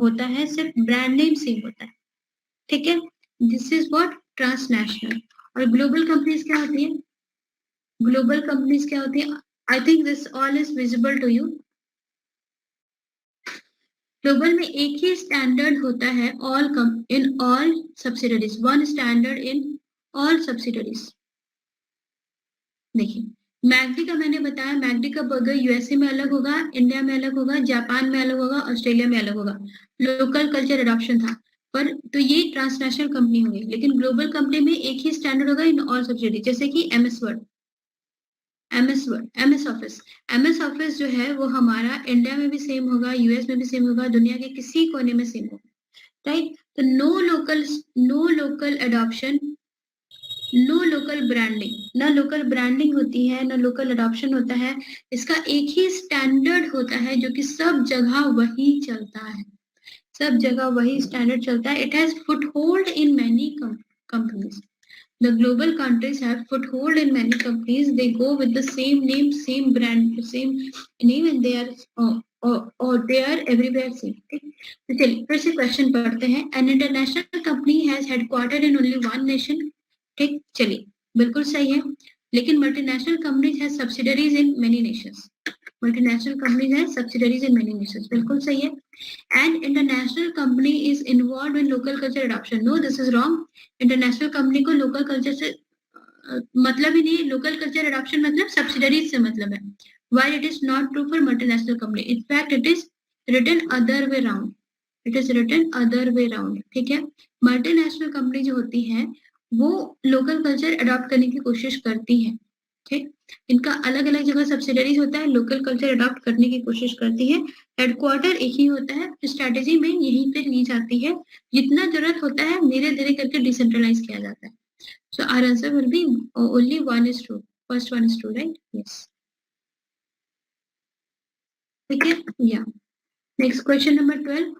होता है, सिर्फ ब्रांड नेम सेम होता है, ठीक है। This is what transnational. और ग्लोबल कंपनीज क्या होती है? ग्लोबल कंपनीज क्या होती है? I think this all is visible to you. Global में एक ही स्टैंडर्ड होता है in all subsidiaries, one standard in all subsidiaries. देखिए, मैकडी का मैंने बताया, मैकडी का बर्गर यूएसए में अलग होगा, इंडिया में अलग होगा, जापान में अलग होगा, ऑस्ट्रेलिया में अलग होगा। लोकल कल्चर अडॉप्शन था, पर तो ये ट्रांसनेशनल कंपनी होगी। लेकिन ग्लोबल कंपनी में एक ही स्टैंडर्ड होगा इन ऑल सब्सिडी, जैसे कि एमएस वर्ड, एमएस ऑफिस जो है वो हमारा इंडिया में भी सेम होगा, यूएस में भी सेम होगा, दुनिया के किसी कोने में सेम होगा, राइट। तो no local adoption, no local branding, ना लोकल ब्रांडिंग होती है, ना लोकल अडॉप्शन होता है। इसका एक ही स्टैंडर्ड होता है जो कि सब जगह वही चलता है, सब जगह वही स्टैंडर्ड चलता है। It has foothold in many companies. The global countries have foothold in many companies. They go with the same name, same brand, same name, and they are they are everywhere same. ठीक, तो चलिए फिर से question पढ़ते हैं। An international company has headquartered in only one nation. ठीक, चलिए बिल्कुल सही है। लेकिन multinational companies has subsidiaries in many nations. Multinational companies has subsidiaries in many nations, बिल्कुल सही है। And international company is involve in local culture adoption. No, this is wrong. International company को लोकल कल्चर से मतलब ही नहीं। Local culture adoption मतलब subsidiaries से मतलब है। While it is not true for multinational company, in fact it is written other way round, it is written other way round, ठीक है। मल्टीनेशनल कंपनी जो होती है वो लोकल कल्चर अडॉप्ट करने की कोशिश करती है, ठीक। इनका अलग अलग जगह सब्सिडरीज होता है, लोकल कल्चर अडॉप्ट करने की कोशिश करती है। हेडक्वार्टर एक ही होता है, स्ट्रैटेजी में यहीं पे ली जाती है। जितना जरूरत होता है धीरे धीरे करके डिसेंट्रलाइज किया जाता है। So our answer will be only one is true, first one is true, right? Yes, ठीक है। या next question number 12।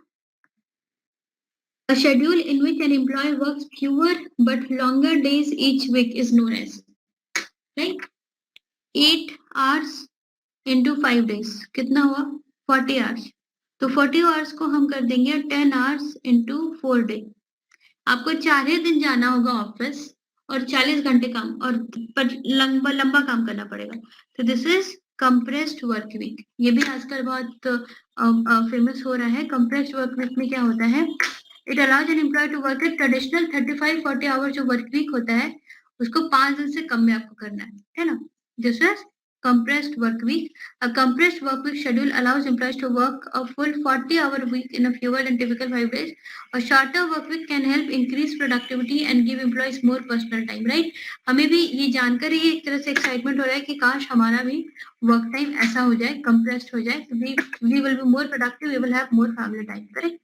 A schedule in which an employee works fewer but longer days each week is known as, right? 8 hours into 5 days कितना हुआ? 40 hours। तो 40 hours को हम कर देंगे 10 hours into 4 day। आपको 4 ही दिन जाना होगा ऑफिस और 40 घंटे काम, और पर लंबा लंबा काम करना पड़ेगा। तो this is compressed work week. ये भी आजकल बहुत फेमस हो रहा है। कंप्रेस्ड वर्क वीक में क्या होता है? It allows an employ to work at traditional 35-40 hour जो वर्क वीक होता है उसको 5 दिन से कम में आपको करना है ना। This is compressed work week. A compressed work week schedule allows employees to work a full 40-hour week in a fewer than typical 5 days. A shorter work week can help increase productivity and give employees more personal time, right? हमें भी ये जानकर ही एक तरह से excitement हो रहा है कि काश हमारा भी वर्क टाइम ऐसा हो जाए, compressed हो जाए, we will be more productive, we will have more family time, correct?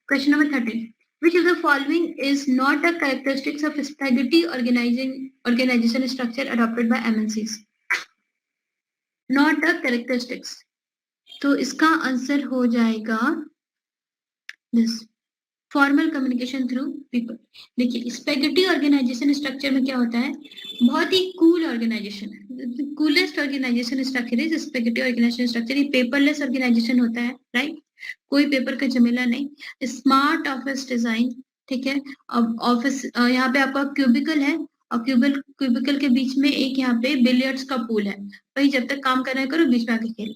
Question number 13. Which of the following is not a characteristics of spaghetti organization structure adopted by MNCs? Not a characteristics. तो इसका answer हो जाएगा this. Formal communication through people. देखिए spaghetti organization structure में क्या होता है, बहुत ही cool organization, coolest organization structure है स्पेगेटी ऑर्गेनाइजेशन स्ट्रक्चर. ये पेपरलेस ऑर्गेनाइजेशन होता है, राइट? कोई पेपर का झमेला नहीं. स्मार्ट ऑफिस डिजाइन, ठीक है. अब ऑफिस यहाँ पे आपका क्यूबिकल है और क्यूबिकल के बीच में एक यहाँ पे बिलियर्ड्स का पूल है, वही जब तक काम करना करो बीच में आके खेलो.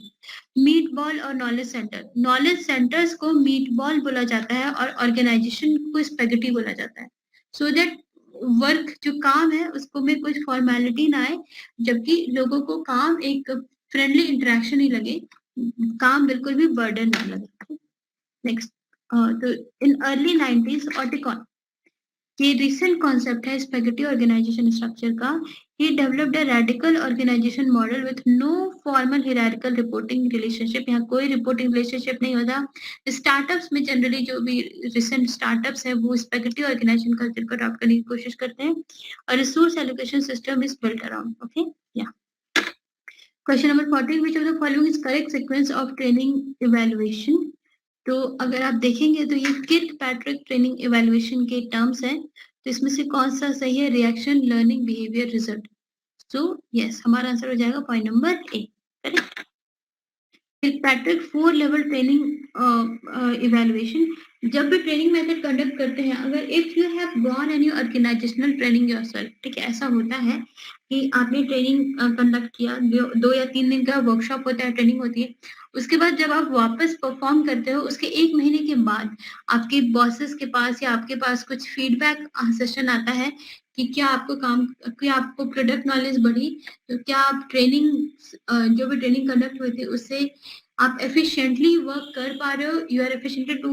मीट बॉल और नॉलेज सेंटर, नॉलेज सेंटर्स को मीट बॉल बोला जाता है और ऑर्गेनाइजेशन को स्पेगेटी बोला जाता है. सो दैट वर्क जो काम है उसको में कुछ फॉर्मेलिटी ना आए, जबकि लोगों को काम एक फ्रेंडली इंटरेक्शन ही लगे, काम बिल्कुल भी बर्डन ना लगे. नेक्स्ट, तो इन अर्ली 90s ऑटिकॉन, ये रिसेंट कॉन्सेप्ट है स्पेगेटी ऑर्गेनाइजेशन स्ट्रक्चर का. He developed a radical organization model with no formal hierarchical reporting relationship. यहाँ कोई reporting relationship नहीं होता. स्टार्टअप्स में जनरली जो भी रिसेंट स्टार्टअप्स है वो स्पेगेटी ऑर्गेनाइजेशन कल्चर को अडॉप्ट करने की कोशिश करते हैं और resource allocation system is built around. Okay, या question number 14. Which of the following is correct sequence of training evaluation. तो अगर आप देखेंगे तो ये किर्कपैट्रिक ट्रेनिंग इवैल्यूएशन के टर्म्स हैं, तो इसमें से कौन सा सही है? Reaction, learning, behaviour, result. So yes, हमारा आंसर हो जाएगा point number A, correct. Kirkpatrick 4 level training evaluation. जब भी ट्रेनिंग मेथड कंडक्ट करते हैं, अगर if you have gone any organizational training yourself, ठीक है, ऐसा होता है कि आपने ट्रेनिंग कंडक्ट किया, 2 या 3 दिन का वर्कशॉप होता है, ट्रेनिंग होती है, उसके बाद जब आप वापस परफॉर्म करते हो उसके 1 महीने के बाद आपके बॉसेस के पास या आपके पास कुछ फीडबैक सेशन आता है कि क्या आपको प्रोडक्ट नॉलेज बढ़ी, तो क्या आप ट्रेनिंग जो भी ट्रेनिंग कंडक्ट हुई थी उससे आप एफिशिएंटली वर्क कर पा रहे हो, you are efficiently to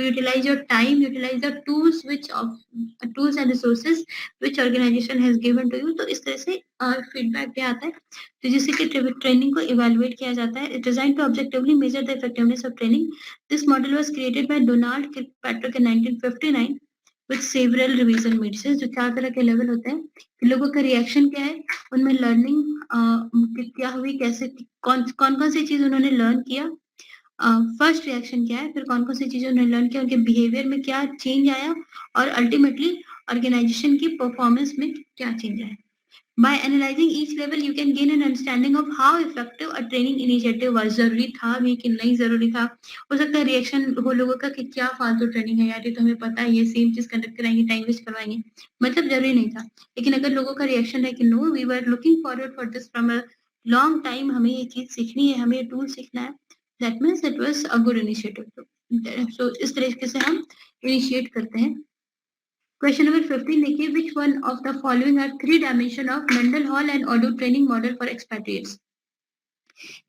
utilize your time, utilize the tools and resources which organization has given to you. तो इस तरह से फीडबैक भी आता है, तो जिससे कि ट्रेनिंग को इवैल्यूएट किया जाता है. It design to objectively measure the effectiveness of training. This model was created by Donald Kirkpatrick in 1959 with several revision meets. जो 4 तरह के लेवल होते हैं कि लोगों का रिएक्शन क्या है, उनमें लर्निंग क्या हुई, कैसे कौन सी चीज उन्होंने लर्न किया, फर्स्ट रिएक्शन क्या है, फिर कौन सी चीजें उन्होंने लर्न किया, उनके बिहेवियर में क्या चेंज आया और अल्टीमेटली ऑर्गेनाइजेशन की परफॉर्मेंस में क्या चेंज आया. By analyzing each level, you can gain an understanding of how effective a training initiative was. जरूरी था भी कि नहीं जरूरी था. हो सकता है रिएक्शन हो लोगों का कि क्या फालतू ट्रेनिंग है यार, ये तो हमें पता है, ये सेम चीज कंडक्ट कराएंगे, टाइम वेस्ट करवाएंगे, मतलब जरूरी नहीं था. लेकिन अगर लोगों का रिएक्शन है कि no, we were looking forward for this from a long time, हमें ये चीज सीखनी है, हमें ये टूल सीखना है, that means it was a good initiative. So इस तरीके से हम इनिशिएट करते हैं. Question number 15 देखिए, which one of the following are 3 dimension of Mendenhall and Odoo training model for expatriates.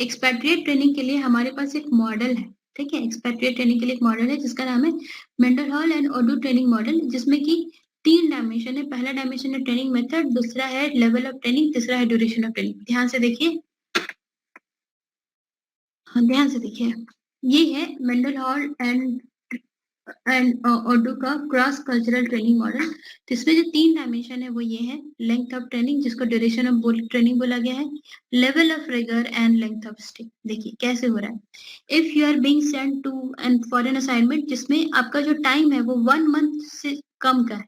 Expatriate training के लिए हमारे पास एक मॉडल है, ठीक है, एक्सपैट्रिएट ट्रेनिंग के लिए एक मॉडल है जिसका नाम है मेंडलहॉल एंड ओडू ट्रेनिंग मॉडल, जिसमें कि 3 डायमेंशन है. पहला डायमेंशन है ट्रेनिंग मेथड, दूसरा है लेवल ऑफ ट्रेनिंग, तीसरा है ड्यूरेशन ऑफ ट्रेनिंग. ध्यान से देखिए, ध्यान से देखिए, ये है मेंडलहॉल एंड ओडू का क्रॉस कल्चरल ट्रेनिंग मॉडल. तो इसमें जो 3 डायमेंशन है वो ये है, लेंथ ऑफ ट्रेनिंग जिसको ड्यूरेशन ऑफ ट्रेनिंग बोला गया है, level of rigour and length of stay. देखिए कैसे हो रहा है. If you are being sent to and for an assignment जिसमें आपका जो टाइम है वो 1 मंथ से कम का है,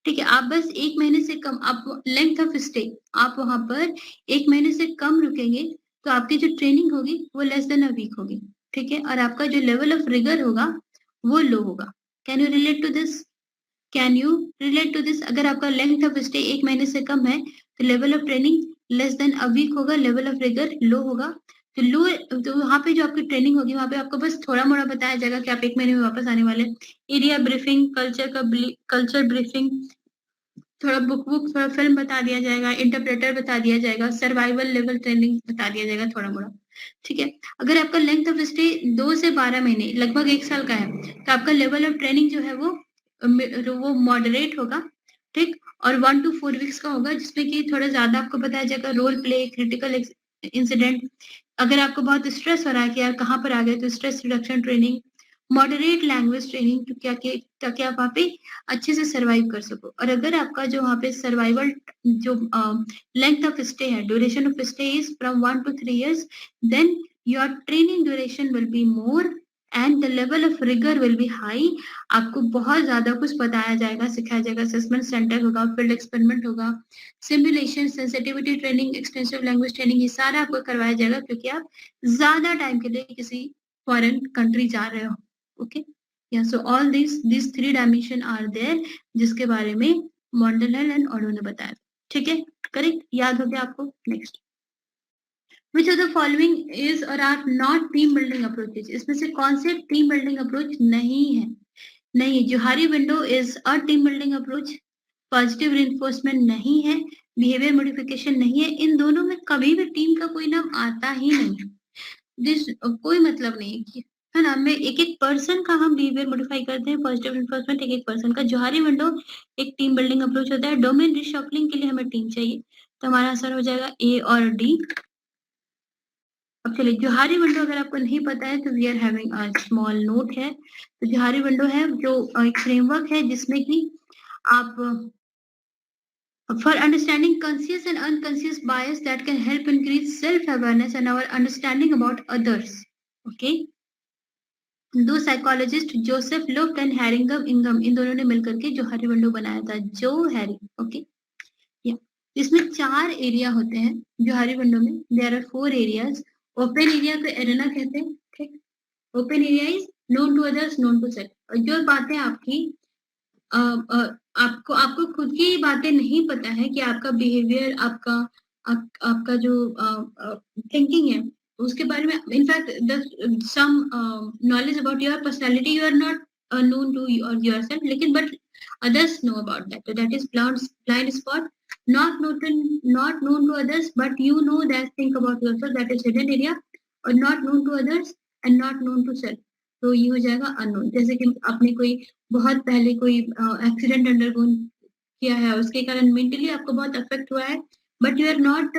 ठीक है, आप बस 1 महीने से कम, आप लेंथ ऑफ स्टे आप वहां पर 1 महीने से कम रुकेंगे तो आपकी जो ट्रेनिंग होगी वो लेस देन अ वीक होगी, ठीक है, और आपका जो लेवल ऑफ रिगर होगा वो लो होगा. Can you relate to this? Can you relate to this? अगर आपका लेंथ ऑफ स्टे 1 महीने से कम है तो level of training less than a week होगा, लेवल ऑफ रिगर लो होगा. तो लो, तो वहां पे जो आपकी ट्रेनिंग होगी वहां पे आपको बस थोड़ा मोड़ा बताया जाएगा कि आप 1 महीने में वापस आने वाले. एरिया ब्रीफिंग, कल्चर ब्रीफिंग, थोड़ा बुक थोड़ा फिल्म बता दिया जाएगा, इंटरप्रेटर बता दिया जाएगा, सर्वाइवल लेवल ट्रेनिंग बता दिया जाएगा थोड़ा मोड़ा, ठीक है। अगर आपका लेंथ ऑफ स्टे 2 से 12 महीने लगभग 1 साल का है, तो आपका लेवल ऑफ ट्रेनिंग जो है वो मॉडरेट होगा, ठीक। और 1 to 4 वीक्स का होगा, जिसमें कि थोड़ा ज्यादा आपको बताया जाएगा रोल प्ले, क्रिटिकल इंसिडेंट। अगर आपको बहुत स्ट्रेस हो रहा है कि यार कहाँ पर आ गए, तो stress reduction training, moderate language training, ताकि आप वहाँ पे अच्छे से सर्वाइव कर सको। और अगर आपका जो वहाँ पे सर्वाइवल जो लेंथ ऑफ स्टे है, duration of stay is from 1 to 3 years, then your training duration will be more and the level of rigour will be high. आपको बहुत ज्यादा कुछ बताया जाएगा, सिखाया जाएगा, असेसमेंट सेंटर होगा, फील्ड एक्सपेरिमेंट होगा, simulation, sensitivity training, extensive language training, ये सारा आपको करवाया जाएगा, क्योंकि आप ज्यादा टाइम के लिए किसी फॉरेन कंट्री जा रहे हो। ओके, या so all these 3 dimension are there, जिसके बारे में मॉन्डल एंड ऑडो ने बताया, ठीक है। करेक्ट, याद हो गया आपको। Next, which of the following is or are not team building approaches? इसमें से कौन से टीम बिल्डिंग अप्रोच नहीं है? नहीं, Johari window is a team building approach, positive reinforcement नहीं है, बिहेवियर मॉडिफिकेशन नहीं है। इन दोनों में कभी भी टीम का कोई नाम आता ही नहीं, दिस कोई मतलब नहीं है ना। मैं एक पर्सन का हम बिहेवियर मॉडिफाई करते हैं, पॉजिटिव रिइंफोर्समेंट एक पर्सन का। जोहारी विंडो एक टीम बिल्डिंग अप्रोच होता है। डोमेन रिशफलिंग के लिए हमें टीम चाहिए, तो हमारा आंसर हो जाएगा ए और डी। अब चलिए, जोहारी विंडो अगर आपको नहीं पता है तो we are having a small note है। तो जोहारी विंडो है जो एक फ्रेमवर्क है, जिसमें कि आप for understanding conscious and unconscious bias that can help increase self-awareness and our understanding about others. Okay, दो साइकोलॉजिस्ट जोसेफ लुफ्ट एंड हैरिंगम इंगम, इन दोनों ने मिलकर के जोहारी विंडो बनाया था, जो हैरी। ओके, इसमें 4 एरिया होते हैं जोहारी विंडो में। There are 4 areas. Open area को एरेना कहते हैं, ठीक। Open area is known to others, known to self. और जो बातें आपकी आपको खुद की बातें नहीं पता है कि आपका बिहेवियर, आपका जो थिंकिंग है उसके बारे में, in fact some knowledge about your personality you are not known to yourself, लेकिन but others know about that, so that is blind spot. Not known to others, but you know that think about yourself, that is hidden area. और not known to others and not known to self, तो ये हो जाएगा unknown. जैसे कि आपने कोई बहुत पहले कोई एक्सीडेंट अंडरगोन किया है, उसके कारण मेंटली आपको बहुत अफेक्ट हुआ है, but you are not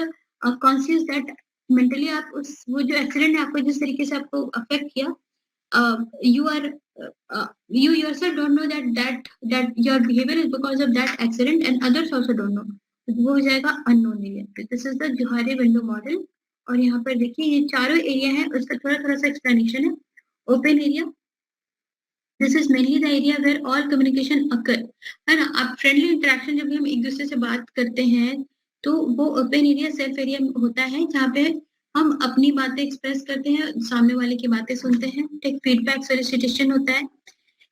conscious that mentally आप उस वो जो एक्सीडेंट है आपको जिस तरीके से आपको अफेक्ट किया, you yourself don't know that your behavior is because of that accident and others also don't know, वो हो जाएगा unknown area. This is the Johari window model. और यहाँ पर देखिए ये चारों एरिया है, उसका थोड़ा सा एक्सप्लेनेशन है। Open area, this is mainly the area where all communication occur, है ना। आप फ्रेंडली इंटरेक्शन जब हम एक दूसरे से बात करते हैं तो वो ओपन एरिया सेल्फ एरिया होता है, जहाँ पे हम अपनी बातें एक्सप्रेस करते हैं, सामने वाले की बातें सुनते हैं, टेक फीडबैक सोलिसिटेशन होता है।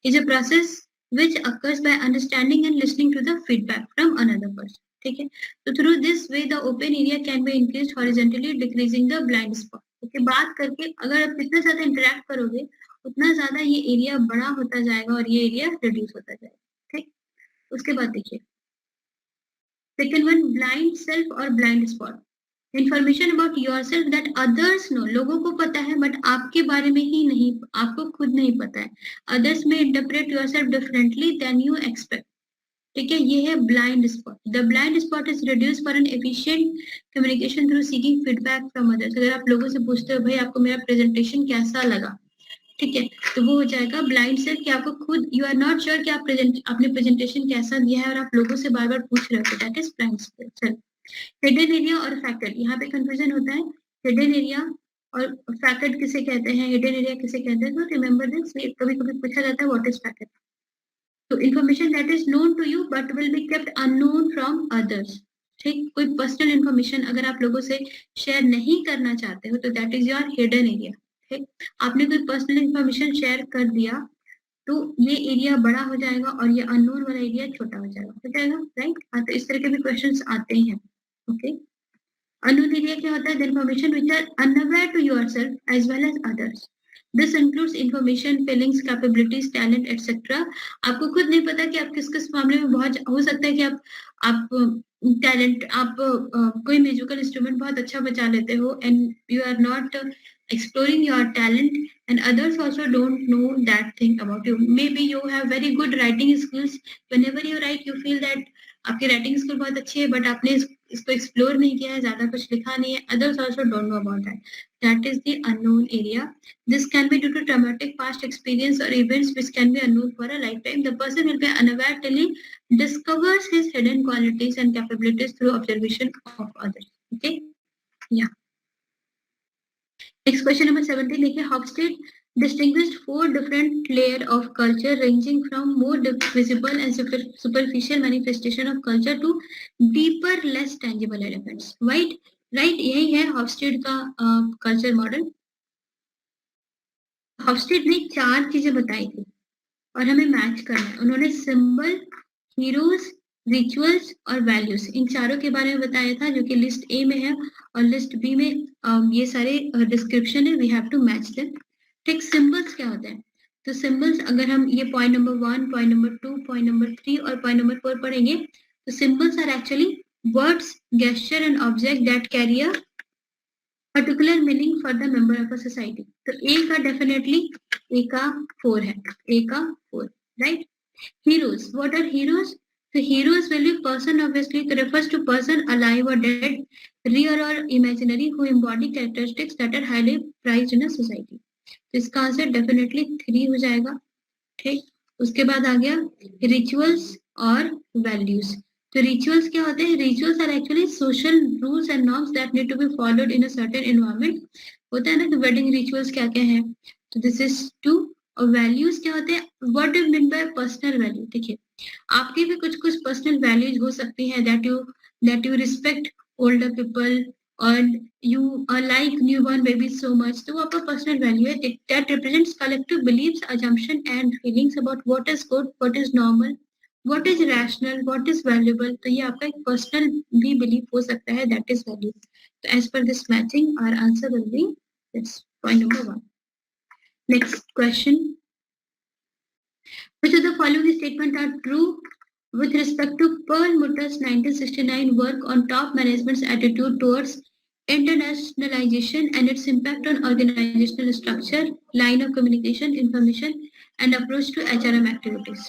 Is a process which occurs by understanding and listening to the feedback from another person, ठीक है। तो through this way the open area can be increased horizontally, decreasing the blind spot। Okay, बात करके अगर आप जितना ज्यादा इंटरेक्ट करोगे उतना ज्यादा ये एरिया बड़ा होता जाएगा और ये एरिया रिड्यूस होता जाएगा, ठीक। उसके बाद देखिए सेकेंड वन, ब्लाइंड सेल्फ और blind spot. Information about yourself that others know, लोगों को पता है बट आपके बारे में ही नहीं, आपको खुद नहीं पता है। अदर्स में interpret yourself differently than you expect, ठीक है। ये है blind spot. The blind spot is reduce for an efficient communication through seeking feedback from others. अगर आप लोगों से पूछते हो भाई आपको मेरा प्रेजेंटेशन कैसा लगा, ठीक है, तो वो हो जाएगा ब्लाइंड सेल्फ, कि आपको खुद यू आर नॉट श्योर कि आपने प्रेजेंटेशन कैसा दिया है और आप लोगों से बार बार पूछ रहे हो, that is blind self. Hidden area और फैक्टेड, यहाँ पे कंफ्यूजन होता है। हिडन एरिया और फैक्टेड किसे कहते हैं, हिडन एरिया किसे कहते हैं, तो रिमेंबर दिस, कभी कभी पूछा जाता है व्हाट इज फैक्टेड। तो information that is known to you but will be kept unknown from others, ठीक। कोई पर्सनल इन्फॉर्मेशन अगर आप लोगों से शेयर नहीं करना चाहते हो तो that is your hidden area, ठीक। आपने कोई पर्सनल इन्फॉर्मेशन शेयर कर दिया तो ये एरिया बड़ा हो जाएगा और ये अननोन वाला एरिया छोटा हो जाएगा, राइट। हाँ, तो इस तरह के भी क्वेश्चंस आते हैं। ओके, अननोन एरिया क्या होता है, the information which are unaware to yourself as well as others. This includes information, feelings, capabilities, talent etcetera. आपको खुद नहीं पता कि आप किस किस मामले में बहुत हो सकता है कि आप टैलेंट आप कोई म्यूजिकल इंस्ट्रूमेंट बहुत अच्छा बजा लेते हो and you are not exploring your talent and others also don't know that thing about you. Maybe you have very good writing skills. Whenever you write you feel that आपकी writing skill बहुत अच्छी है but आपने इसको explore नहीं किया है, ज्यादा कुछ लिखा नहीं है. Others also don't know about that. That is the unknown area. This can be due to traumatic past experience or events which can be unknown for a lifetime. The person will be unaware till he discovers his hidden qualities and capabilities through observation of others. Okay? Yeah. Next question number 17. देखिए, Hofstede distinguished 4 different layers of culture ranging from more visible and superficial manifestation of culture to deeper, less tangible elements. Right? Right? यही है Hofstede का culture model. Hofstede ने 4 चीजें बताई थी और हमें मैच करना है. उन्होंने सिंबल, हीरोज, रिचुअल्स और वैल्यूज, इन चारों के बारे में बताया था, जो कि लिस्ट ए में है और लिस्ट बी में ये सारे डिस्क्रिप्शन है. We have to match them. ठीक, सिंबल्स क्या होते हैं? तो सिंबल्स, अगर हम ये point number 1, point number 2, point number 3 और पॉइंट नंबर 4 पढ़ेंगे, तो symbols are actually words, gesture and object that carry a particular meaning for the member of a society. तो ए का डेफिनेटली ए का 4 है, ए का 4, right. Heroes. What are heroes? The heroes will be person obviously refers to person alive or dead, real or imaginary, who embody characteristics that are highly prized in a society. तो इसका answer definitely 3 हो जाएगा. ठीक, उसके बाद आ गया rituals और values. तो रिचुअल्स क्या होते हैं? Rituals are actually social rules and norms that need to be followed in a certain environment. होता है ना कि वेडिंग रिचुअल्स क्या क्या है. तो दिस इज 2. और वैल्यूज क्या होते हैं? What do you mean by personal value? देखिए, आपकी भी कुछ कुछ पर्सनल वैल्यूज हो सकती हैं, that you respect older people और you like newborn babies so much. तो वो आपका पर्सनल वैल्यू है. That represents collective beliefs, assumption and feelings about what is good, what is normal, what is rational, what is valuable. तो ये आपका एक personal भी बिलीफ हो सकता है, that is value. So as per this matching, our answer will be this, point number 1. Next question. Which of the following statements are true with respect to Perlmutter's 1969 work on top management's attitude towards internationalization and its impact on organizational structure, line of communication, information, and approach to HRM activities?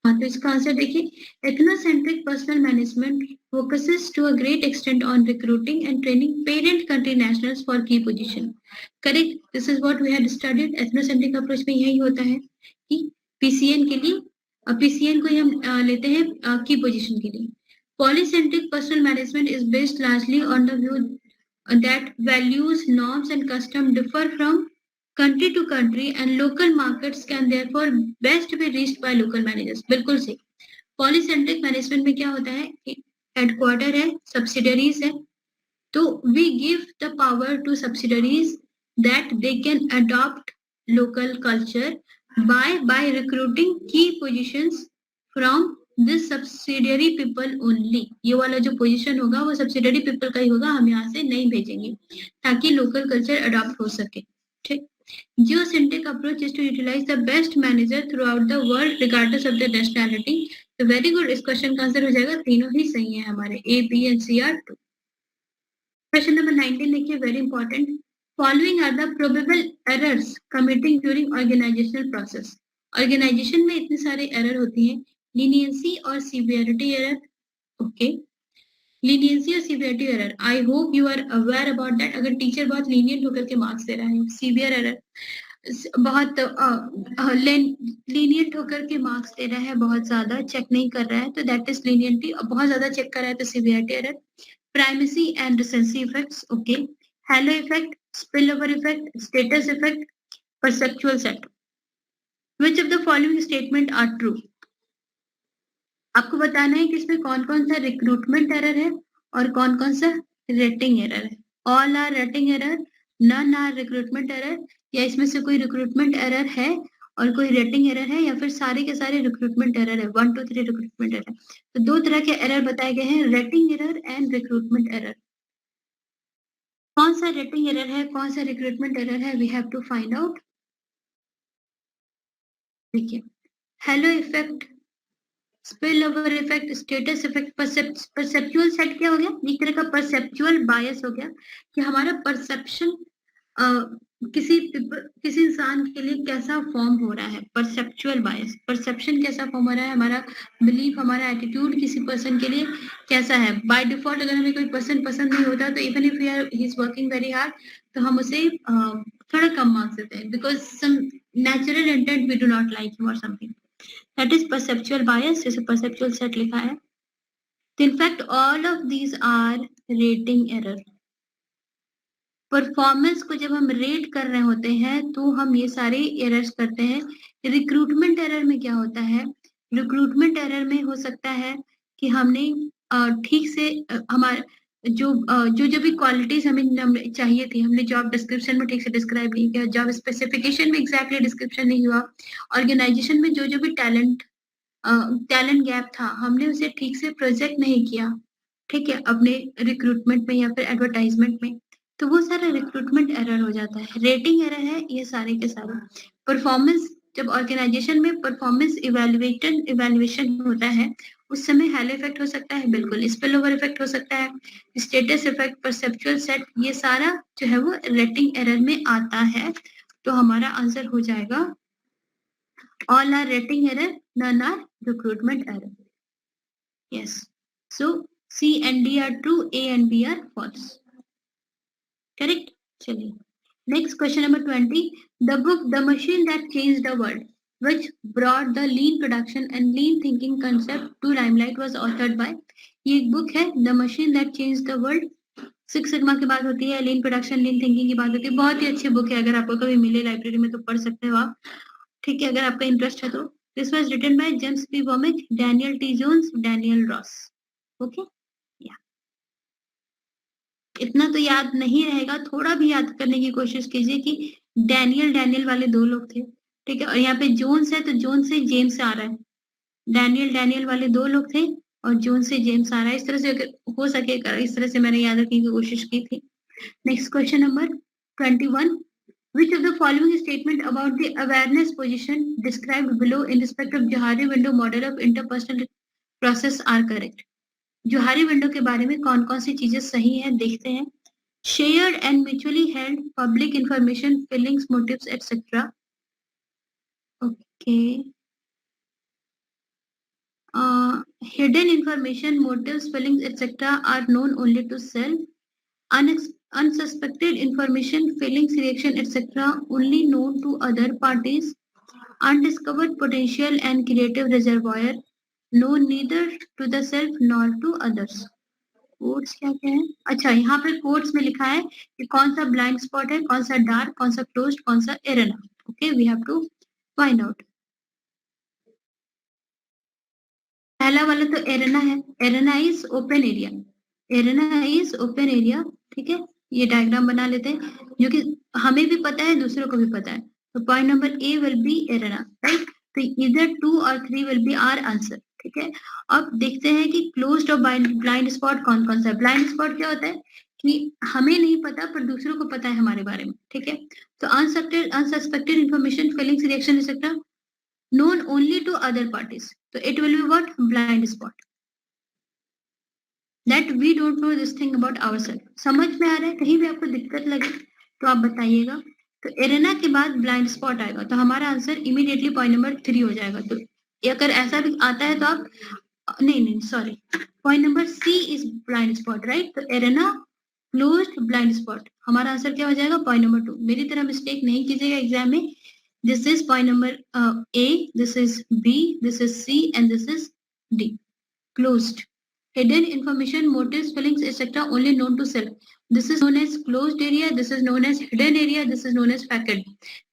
हाँ, तो इसका answer देखिए, ethnocentric personal management focuses to a great extent on recruiting and training parent country nationals for key position. Correct. This is what we had studied. Ethnocentric approach में यही होता है कि PCN के लिए PCN को हम लेते हैं की पोजीशन के लिए. Polycentric personal management is based largely on the view that values, norms, and custom differ from country to country and local markets can therefore best be reached by local managers. बिल्कुल सही. Polycentric management में क्या होता है? Headquarter है, subsidiaries है, तो we give the power to subsidiaries that they can adopt local culture by recruiting key positions from this subsidiary people only. ये वाला जो पोजीशन होगा वो सब्सिडरी पीपल का ही होगा, हम यहाँ से नहीं भेजेंगे ताकि लोकल कल्चर अडॉप्ट हो सके. ठीक. Geocentric approach is to utilize the best manager throughout the world regardless of their nationality. तो वेरी गुड. इस क्वेश्चन का आंसर हो जाएगा, तीनों ही सही है हमारे, A, B and C are true. Question number 19 देखिए, very important. Following are the probable errors committing during organizational process. Organization में इतने सारे error होती हैं. Leniency और severity error. Okay. Leniency और severity error. I hope you are aware about that. अगर teacher बहुत lenient होकर के मार्क्स दे रहा है, severe error बहुत लीनियंट होकर के मार्क्स दे रहा है, बहुत ज्यादा चेक नहीं कर रहा है, तो दैट इज लीनियंटी. बहुत ज्यादा चेक कर रहा है तो severity error. Primacy and recency effects. Okay. Halo effect, spill over effect, status effect, perceptual set. Which of the following statement are true? आपको बताना है कि इसमें कौन कौन सा रिक्रूटमेंट एरर है और कौन कौन सा रेटिंग एरर है. All are rating error, none are recruitment error, या इसमें से कोई रिक्रूटमेंट एरर है और कोई रेटिंग एरर है, या फिर सारे के सारे रिक्रूटमेंट एरर है. 1 2 3 रिक्रूटमेंट एरर. तो 2 तरह के एरर बताए गए हैं, rating error and recruitment error. कौन सा रेटिंग एरर है, कौन सा रिक्रूटमेंट एरर है, we have to find out. देखिए, halo effect, spill over effect, status effect, perceptual set क्या हो गया, एक तरह का परसेप्चुअल बायस हो गया कि हमारा परसेप्शन किसी इंसान के लिए कैसा फॉर्म हो रहा है. परसेप्चुअल बायस, परसेप्शन कैसा फॉर्म हो रहा है, हमारा बिलीफ, हमारा एटीट्यूड किसी पर्सन के लिए कैसा है. बाय डिफॉल्ट अगर हमें कोई पर्सन पसंद नहीं होता तो even if he is working very hard तो हम उसे थोड़ा कम मार्क्स देते हैं because some natural intent we do not like him और something. That is perceptual bias, जैसे परसेप्चुअल सेट लिखा है. In fact, all of these are rating error. Performance को जब हम रेट कर रहे होते हैं तो हम ये सारे एरर्स करते हैं. रिक्रूटमेंट एरर में क्या होता है, रिक्रूटमेंट एरर में हो सकता है कि हमने ठीक से हमारे जो भी क्वालिटीज हमें चाहिए थी हमने जॉब डिस्क्रिप्शन में ठीक से डिस्क्राइब नहीं किया, जॉब स्पेसिफिकेशन में एग्जैक्टली डिस्क्रिप्शन नहीं हुआ, ऑर्गेनाइजेशन में जो भी टैलेंट गैप था हमने उसे ठीक से प्रोजेक्ट नहीं किया, ठीक है, अपने रिक्रूटमेंट में या फिर एडवर्टाइजमेंट में, तो वो सारा रिक्रूटमेंट एरर हो जाता है. रेटिंग एरर है ये सारे के सारे. परफॉर्मेंस, जब ऑर्गेनाइजेशन में परफॉर्मेंस इवैल्यूएशन होता है उस समय हेलो इफेक्ट हो सकता है, बिल्कुल स्पिल ओवर इफेक्ट हो सकता है, स्टेटस इफेक्ट, परसेप्चुअल सेट, ये सारा जो है वो रेटिंग एरर में आता है. तो हमारा आंसर हो जाएगा all are rating error, none are recruitment error. Yes. So C and D are true, A and B are false. Correct? चलिए. Next question number 20. The book The Machine That Changed the World, which brought the lean production and lean thinking concept to limelight, was authored by. ये एक book है The Machine That Changed the World. Six sigma की बात होती है, लीन production, लीन thinking की बात होती है. बहुत ही अच्छी बुक है, अगर आपको कभी मिले लाइब्रेरी में तो पढ़ सकते हो आप. ठीक है, अगर आपका इंटरेस्ट है तो. This was written by James P Womack, Daniel T Jones, Daniel Roos. Okay, या इतना तो याद नहीं रहेगा, थोड़ा भी याद करने की कोशिश कीजिए कि डैनियल वाले दो लोग थे, ठीक है, और यहाँ पे जोन्स है तो जोन से जेम्स आ रहा है. डैनियल वाले दो लोग थे और जोन से जेम्स आ रहा है. इस तरह से अगर हो सके इस तरह से मैंने याद रखने की कोशिश की थी. Next question number 21. Which of the following statement about the awareness position described below in respect of Johari window model of interpersonal process are correct? Johari window के बारे में कौन कौन सी चीजें सही हैं देखते हैं. Shared and mutually held public information, feelings, motives, etc. Okay. Hidden information, motives, feelings, etc. are known only to self. Unsuspected information, feelings, reaction, etc. only known to other parties. Undiscovered potential and creative reservoir known neither to the self nor to others. Quotes क्या क्या है, अच्छा यहाँ पे quotes में लिखा है कि कौन सा ब्लाइंड स्पॉट है, कौन सा डार्क, कौन सा क्लोज्ड, कौन सा arena. Okay, we have to find out. पहला वाला तो एरेना है. Arena is open area, arena is open area. ठीक है, ये डायग्राम बना लेते हैं जो कि हमें भी पता है दूसरों को भी पता है. तो point number A will be arena, right. तो इधर 2 और 3 विल बी आर आंसर. ठीक है, अब देखते हैं कि क्लोज्ड और ब्लाइंड स्पॉट कौन कौन सा है. ब्लाइंड स्पॉट क्या होता है कि हमें नहीं पता पर दूसरों को पता है हमारे बारे में. ठीक है, तो unsuspected information, feelings, reaction etcetera known only to other parties. So it will be what? Blind spot. That we don't know this thing about ourselves. समझ में आ रहा है, कहीं भी आपको दिक्कत लगे तो आप बताइएगा. तो एरेना के बाद ब्लाइंड स्पॉट आएगा तो हमारा आंसर इमीडिएटली पॉइंट नंबर 3 हो जाएगा. तो अगर ऐसा भी आता है तो आप नहीं sorry, point number C is blind spot, right. तो एरेना क्लोज्ड ब्लाइंड स्पॉट, हमारा आंसर क्या हो जाएगा पॉइंट नंबर 2. मेरी तरह मिस्टेक नहीं कीजिएगा एग्जाम में. This is point number A, this is B, this is C, and this is D. Closed. Hidden information, motives, feelings, etc. only known to self. This is known as closed area, this is known as hidden area, this is known as facade.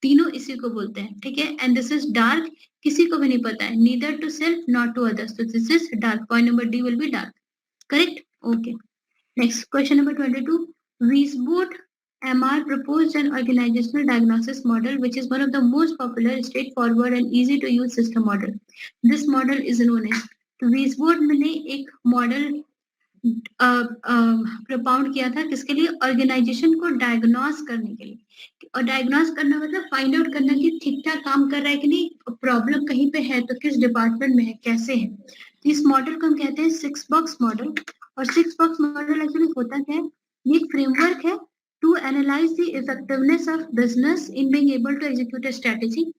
तीनों इसी को बोलते हैं. ठीक है, and this is dark, किसी को भी नहीं पता है, neither to self nor to others. So this is dark. Point number D will be dark. Correct? Okay. Next question number 22. Weisbot MR proposed an organizational diagnosis model which is one of the most popular, straightforward and easy to use system model. This model is known as. तो Weisbot ने एक model प्रोपाउंड किया था, किसके लिए? Organisation को diagnose करने के लिए। और डायग्नोस करना मतलब फाइंड आउट करना कि ठीक ठाक काम कर रहा है कि नहीं, प्रॉब्लम कहीं पे है तो किस डिपार्टमेंट में है, कैसे है। तो इस मॉडल को हम कहते हैं 6 बॉक्स मॉडल। और 6 बॉक्स मॉडल एक्चुअली होता क्या है? ये एक फ्रेमवर्क है to analyse the effectiveness of business in being able to execute a strategy.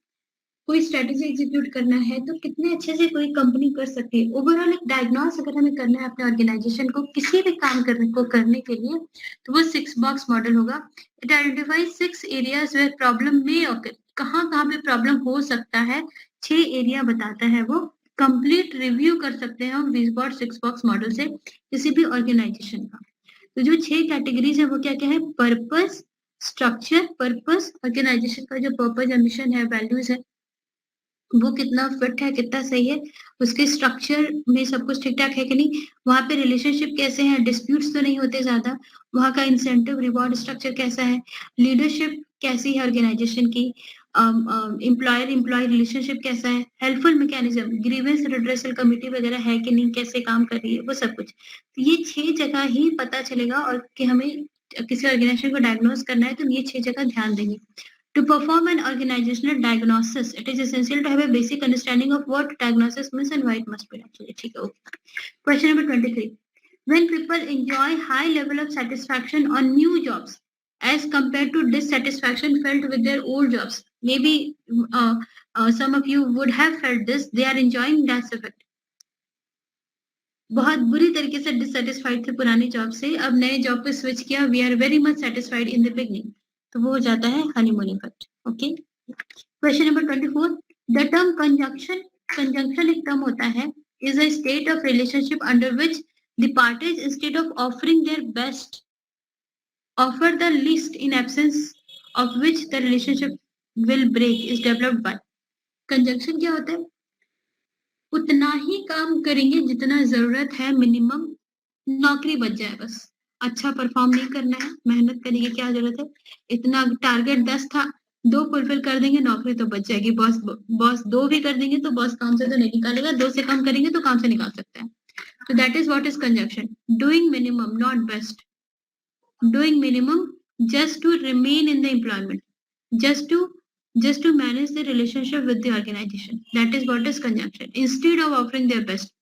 कोई स्ट्रेटेजी एग्जीक्यूट करना है तो कितने अच्छे से कोई कंपनी कर सकती है। ओवरऑल एक डायग्नोस अगर हमें करना है अपने ऑर्गेनाइजेशन को किसी भी काम करने के लिए, तो वो 6 बॉक्स मॉडल होगा। It identifies 6 areas where problem में ऑकर, कहाँ कहाँ पे प्रॉब्लम हो सकता है, 6 एरिया बताता है वो। कंप्लीट रिव्यू कर सकते हैं हम विजबॉट 6 बॉक्स मॉडल से किसी भी ऑर्गेनाइजेशन का। तो जो 6 कैटेगरीज है वो क्या क्या है? पर्पस, स्ट्रक्चर, पर्पस, ऑर्गेनाइजेशन का जो पर्पस, मिशन है, वैल्यूज है, वो कितना फिट है, कितना सही है, उसके स्ट्रक्चर में सब कुछ ठीक ठाक है कि नहीं, वहाँ पे रिलेशनशिप कैसे हैं, डिस्प्यूट्स तो नहीं होते ज्यादा, वहाँ का इंसेंटिव रिवॉर्ड स्ट्रक्चर कैसा है, लीडरशिप कैसी है ऑर्गेनाइजेशन की, एम्प्लॉयर एम्प्लॉय रिलेशनशिप कैसा है, helpful mechanism, grievance redressal committee वगैरह है कि नहीं, कैसे काम कर रही है, वो सब कुछ। तो ये 6 जगह ही पता चलेगा, और कि हमें किसी ऑर्गेनाइजेशन को डायग्नोज करना है तो ये 6 जगह ध्यान देंगे। To perform an organizational diagnosis, it is essential to have a basic understanding of what diagnosis means and why it must be actually. Okay. Question number 23. When people enjoy high level of satisfaction on new jobs as compared to dissatisfaction felt with their old jobs, maybe some of you would have felt this, they are enjoying that effect. बहुत बुरी तरीके से dissatisfied थे पुरानी job से, अब नए job पे स्विच किया, we are very much satisfied in the beginning, तो वो हो जाता है honeymoon effect. Okay. Question number 24, the term conjunction एक टर्म होता है, is a state of relationship under which the parties instead of offering their best offer the least in absence of which the relationship will break is developed by. Conjunction क्या होता है? उतना ही काम करेंगे जितना जरूरत है, मिनिमम, नौकरी बच जाए बस। अच्छा परफॉर्म नहीं करना है, मेहनत करने की क्या जरूरत है, इतना टारगेट 10 था, 2 फुलफिल कर देंगे, नौकरी तो बच जाएगी। बॉस 2 भी कर देंगे तो बॉस काम से तो नहीं निकालेगा, 2 से कम करेंगे तो काम से निकाल सकते हैं। तो that is what is conjunction, doing minimum not best, doing minimum just to remain in the employment, just to manage the relationship with the organization, that is what is conjunction, instead of offering their best।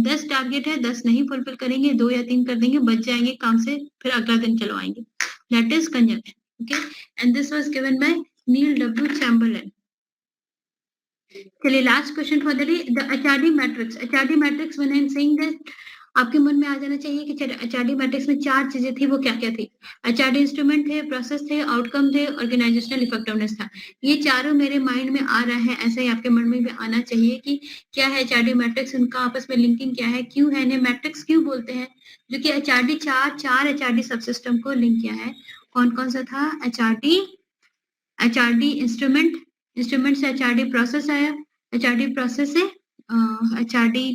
10 target है, 10 नहीं fulfil करेंगे, 2 या 3 कर देंगे, बच जाएंगे काम से, फिर अगला दिन चलो आएंगे, that is conjunction। okay, and this was given by Neil W. Chamberlain। चलिए last question for the day, the HRD matrix. HRD matrix when I am saying that आपके मन में आ जाना चाहिए कि एचआरडी मैट्रिक्स में 4 चीजें थी, वो क्या क्या थी? एचआरडी इंस्ट्रूमेंट थे, प्रोसेस थे, आउटकम थे, ऑर्गेनाइजेशनल इफेक्टिवनेस था। ये चारों मेरे माइंड में आ रहा है, ऐसे ही आपके मन में भी आना चाहिए कि क्या है एचआरडी मैट्रिक्स, उनका आपस में लिंकिंग क्या है, क्यों है इन्हें मैट्रिक्स क्यों बोलते हैं, जो कि एचआरडी चार एचआरडी सबसिस्टम को लिंक किया है। कौन कौन सा था? एचआरडी इंस्ट्रूमेंट से एचआरडी प्रोसेस आया, एचआरडी प्रोसेस से एचआरडी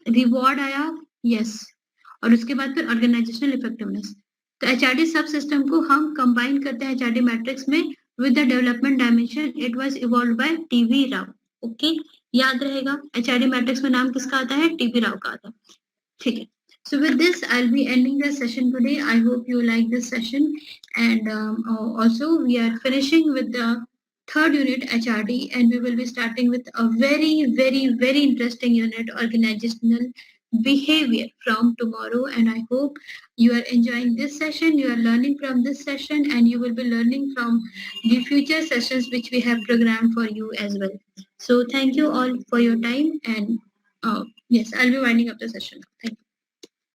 रिवॉर्ड आया, यस, और उसके बाद फिर ऑर्गेनाइजेशनल इफेक्टिवनेस। तो एचआरडी सब सिस्टम को हम कंबाइन करते हैं एचआरडी मैट्रिक्स में with the development dimension, it was evolved by TV Rao. ओके, याद रहेगा एचआरडी मैट्रिक्स में नाम किसका आता है? टीवी राव का आता है। ठीक है, so with this I'll be ending the session today. I hope you like this session, and also we are finishing with the third unit HRD, and we will be starting with a very interesting unit, organizational behavior, from tomorrow. And I hope you are enjoying this session, you are learning from this session, and you will be learning from the future sessions which we have programmed for you as well. So thank you all for your time, and yes, I'll be winding up the session. Thank you.